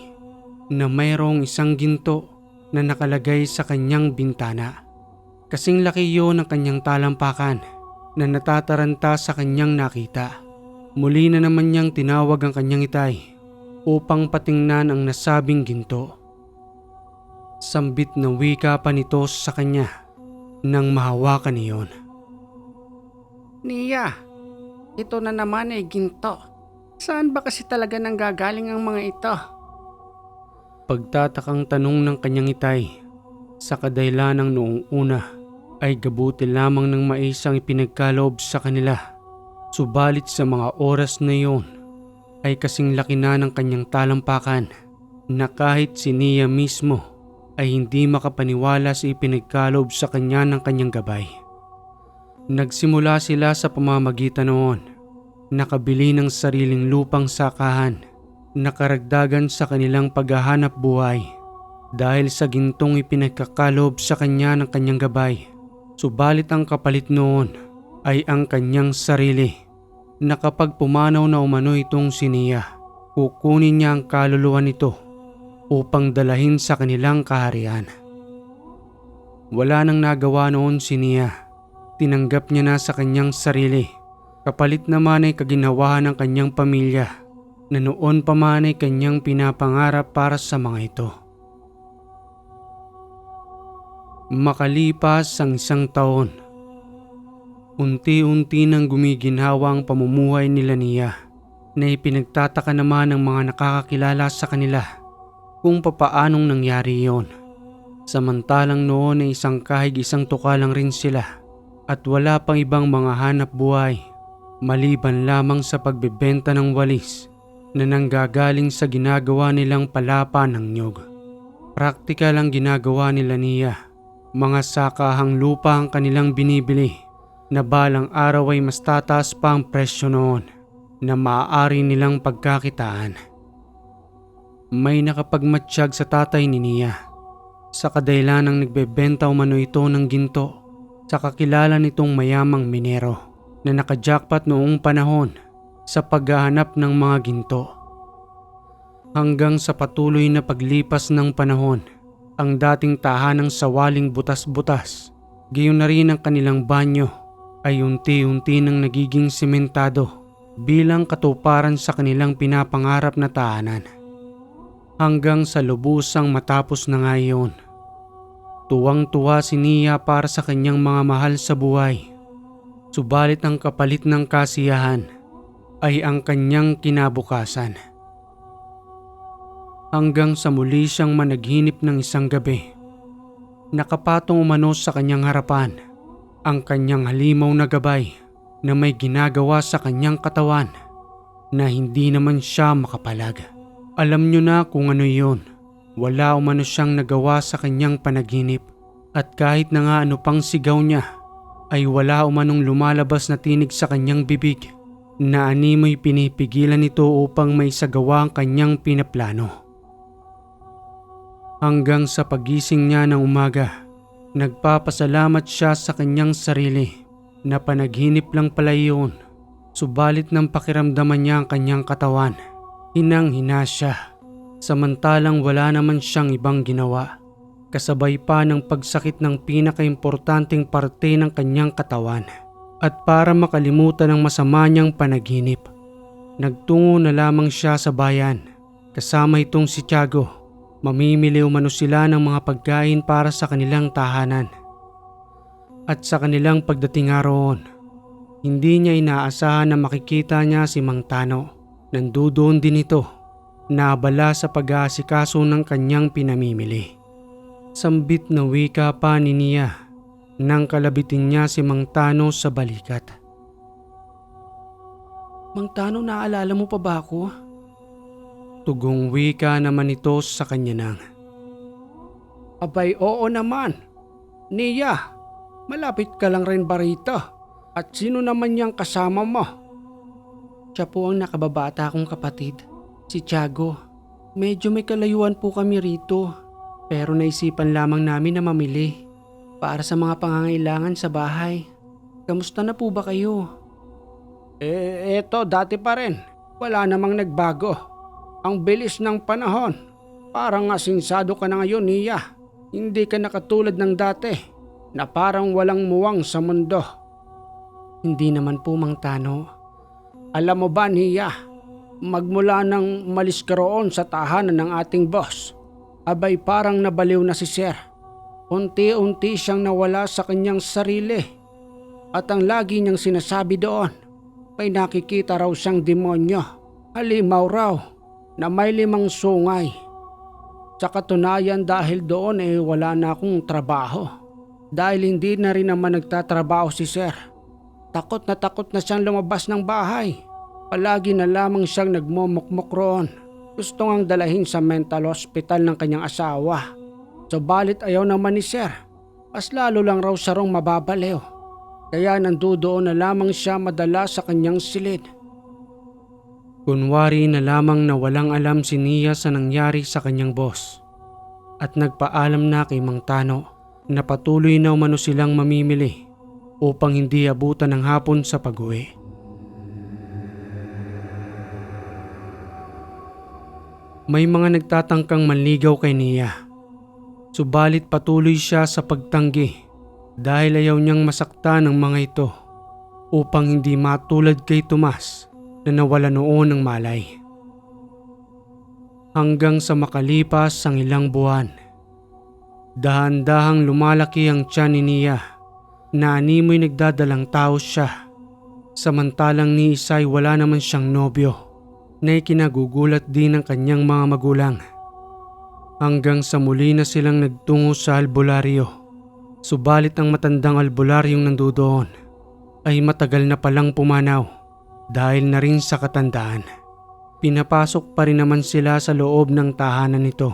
na mayroong isang ginto na nakalagay sa kanyang bintana. Kasing laki yun ng kanyang talampakan na natataranta sa kanyang nakita. Muli na naman niyang tinawag ang kanyang itay upang patingnan ang nasabing ginto. Sambit na wika pa nito sa kanya nang mahawakan niyon. Nia, ito na naman ginto. Saan ba kasi talaga nanggagaling ang mga ito? Pagtatakang tanong ng kanyang itay, sa kadahilanang noong una ay gabuti lamang ng maisang ipinagkaloob sa kanila. Subalit sa mga oras na iyon ay kasing laki na ng kanyang talampakan na kahit si Nia mismo ay hindi makapaniwala sa ipinagkaloob sa kanya ng kanyang gabay. Nagsimula sila sa pamamagitan noon, nakabili ng sariling lupang sakahan, nakaragdagan sa kanilang paghahanap buhay dahil sa gintong ipinagkakaloob sa kanya ng kanyang gabay. Subalit ang kapalit noon ay ang kanyang sarili, na kapag pumanaw na umano itong si Nia, kukunin niya ang kaluluwa nito upang dalahin sa kanilang kaharian. Wala nang nagawa noon si Nia. Tinanggap niya na sa kanyang sarili. Kapalit naman ay kaginawahan ng kanyang pamilya na noon pa man ay kanyang pinapangarap para sa mga ito. Makalipas ang 1 taon, unti-unti nang gumiginhawa ang pamumuhay nila Nia na ipinagtataka naman ng mga nakakakilala sa kanila kung papaanong nangyari iyon. Samantalang noon ay isang kahig isang tuka lang rin sila at wala pang ibang mga hanap buhay maliban lamang sa pagbebenta ng walis na nanggagaling sa ginagawa nilang palapa ng nyog. Praktikal ang ginagawa nila Nia. Mga sakahang lupa ang kanilang binibili na balang araw ay mas tataas pa ang presyo noon na maaari nilang pagkakitaan. May nakapagmatsyag sa tatay ni Nia sa kadahilanang nagbebenta umano ito ng ginto sa kakilala nitong mayamang minero na nakajackpot noong panahon sa paghahanap ng mga ginto. Hanggang sa patuloy na paglipas ng panahon, ang dating tahanang sawaling butas-butas, gayon na rin ang kanilang banyo ay unti-unti nang nagiging sementado bilang katuparan sa kanilang pinapangarap na tahanan. Hanggang sa lubusang matapos na nga iyon. Tuwang-tuwa si Nia para sa kanyang mga mahal sa buhay. Subalit ang kapalit ng kasiyahan ay ang kanyang kinabukasan. Hanggang sa muli siyang managinip ng isang gabi. Nakapatong umano sa kanyang harapan ang kanyang halimaw na gabay na may ginagawa sa kanyang katawan na hindi naman siya makapalag. Alam niyo na kung ano iyon. Wala umano siyang nagawa sa kanyang panaginip at kahit na nga ano pang sigaw niya ay wala umanong lumalabas na tinig sa kanyang bibig na animoy pinipigilan nito upang maisagawa ang kanyang pinaplano. Hanggang sa pagising niya ng umaga, nagpapasalamat siya sa kanyang sarili na panaginip lang pala iyon. Subalit nang pakiramdaman niya ang kanyang katawan, hinang-hina siya. Samantalang wala naman siyang ibang ginawa. Kasabay pa ng pagsakit ng pinakaimportanteng parte ng kanyang katawan. At para makalimutan ang masama niyang panaginip, nagtungo na lamang siya sa bayan. Kasama itong si Tiago. Mamimili umano sila ng mga pagkain para sa kanilang tahanan. At sa kanilang pagdating roon, hindi niya inaasahan na makikita niya si Mang Tano. Nandoon din ito, naabala sa pag-aasikaso ng kanyang pinamimili. Sambit na wika pa ni Nia nang kalabitin niya si Mang Tano sa balikat. Mang Tano, naalala mo pa ba ako? Tugong wika naman ito sa kanya nang. Abay, oo naman. Nia, malapit ka lang rin ba rito? At sino naman yung kasama mo? Siya po ang nakababata kong kapatid, si Tiago. Medyo may kalayuan po kami rito, pero naisipan lamang namin na mamili para sa mga pangangailangan sa bahay. Kamusta na po ba kayo? Eto dati pa rin. Wala namang nagbago. Ang bilis ng panahon. Parang asinsado ka na ngayon, Nia. Hindi ka na katulad ng dati na parang walang muwang sa mundo. Hindi naman po, Mang Tano. Alam mo ba, Nia, magmula nang umalis ka roon sa tahanan ng ating boss, abay parang nabaliw na si Sir. Unti-unti siyang nawala sa kanyang sarili. At ang lagi niyang sinasabi doon, may nakikita raw siyang demonyo, halimaw raw, na may 5 sungay. Sa katunayan dahil doon wala na akong trabaho. Dahil hindi na rin naman nagtatrabaho si Sir. Takot na siyang lumabas ng bahay. Palagi na lamang siyang nagmumukmok roon. Gusto ngang dalahin sa mental hospital ng kanyang asawa. Subalit ayaw naman ni Sir. Mas lalo lang raw siya rong mababaliw. Kaya nandoon na lamang siya madala sa kanyang silid. Kunwari na lamang na walang alam si Nia sa nangyari sa kanyang boss. At nagpaalam na kay Mang Tano na patuloy na umano silang mamimili upang hindi abutan ng hapon sa pag-uwi. May mga nagtatangkang manligaw kay Nia. Subalit patuloy siya sa pagtanggi dahil ayaw niyang masaktan ng mga ito upang hindi matulad kay Tomas na nawala noon ng malay. Hanggang sa makalipas ang ilang buwan, dahan-dahang lumalaki ang tiyan ni Nia na animoy nagdadalang tao siya. Samantalang ni Isay wala naman siyang nobyo na ikinagugulat din ng kanyang mga magulang. Hanggang sa muli na silang nagtungo sa albularyo. Subalit ang matandang albularyong nandoon ay matagal na palang pumanaw dahil na rin sa katandaan. Pinapasok pa rin naman sila sa loob ng tahanan nito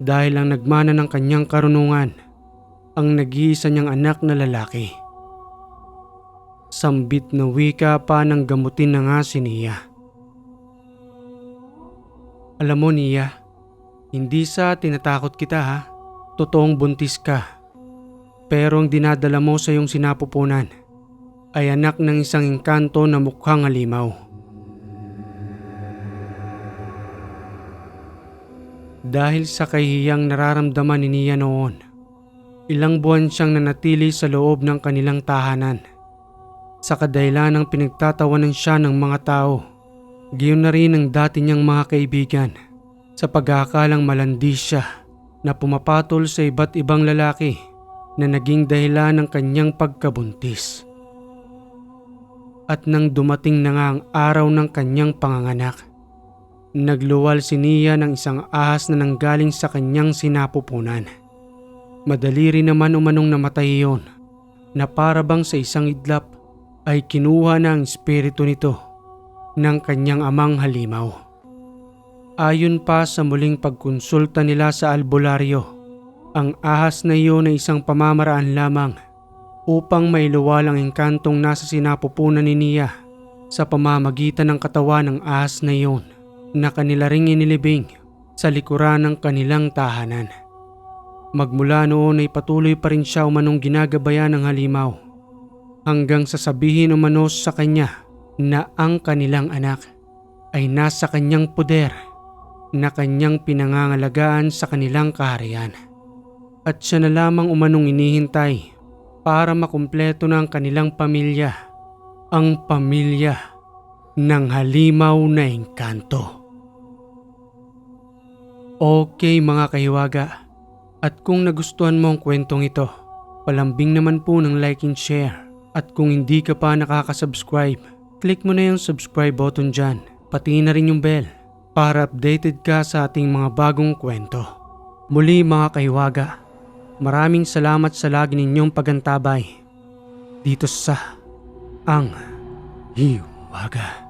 dahil ang nagmana ng kanyang karunungan ang nag-iisa niyang anak na lalaki. Sambit na wika pa ng gamutin na nga si Nia. Alam mo, Nia, hindi sa tinatakot kita ha. Totoong buntis ka. Pero ang dinadala mo sa iyong sinapupunan ay anak ng isang engkanto na mukhang halimaw. Dahil sa kahihiyang nararamdaman ni Nia noon, ilang buwan siyang nanatili sa loob ng kanilang tahanan. Sa kadahilan ng pinagtatawanan siya ng mga tao, gayon na rin ang dati niyang mga kaibigan sa pag-aakalang malandi siya na pumapatol sa iba't ibang lalaki na naging dahilan ng kanyang pagkabuntis. At nang dumating na nga ang araw ng kanyang panganganak, nagluwal si Nia ng isang ahas na nanggaling sa kanyang sinapupunan. Madali rin naman umanong namatay iyon na para bang sa isang idlap ay kinuha na ang espiritu nito ng kanyang amang halimaw. Ayon pa sa muling pagkonsulta nila sa albularyo, ang ahas na iyon ay isang pamamaraan lamang upang mailuwal ang engkantong nasa sinapupunan ni Nia sa pamamagitan ng katawan ng ahas na iyon na kanila ring inilibing sa likuran ng kanilang tahanan. Magmula noon ay patuloy pa rin siya umanong ginagabayan ng halimaw hanggang sasabihin umano sa kanya na ang kanilang anak ay nasa kanyang poder na kanyang pinangangalagaan sa kanilang kaharian. At siya na lamang umanong inihintay para makumpleto na ang kanilang pamilya, ang pamilya ng halimaw na engkanto. Okay mga kahiwaga, at kung nagustuhan mo ang kwentong ito, palambing naman po ng like and share. At kung hindi ka pa nakaka-subscribe, click mo na yung subscribe button dyan, pati na rin yung bell para updated ka sa ating mga bagong kwento. Muli mga kahiwaga, maraming salamat sa lagi ninyong pagantabay dito sa Ang Hiwaga.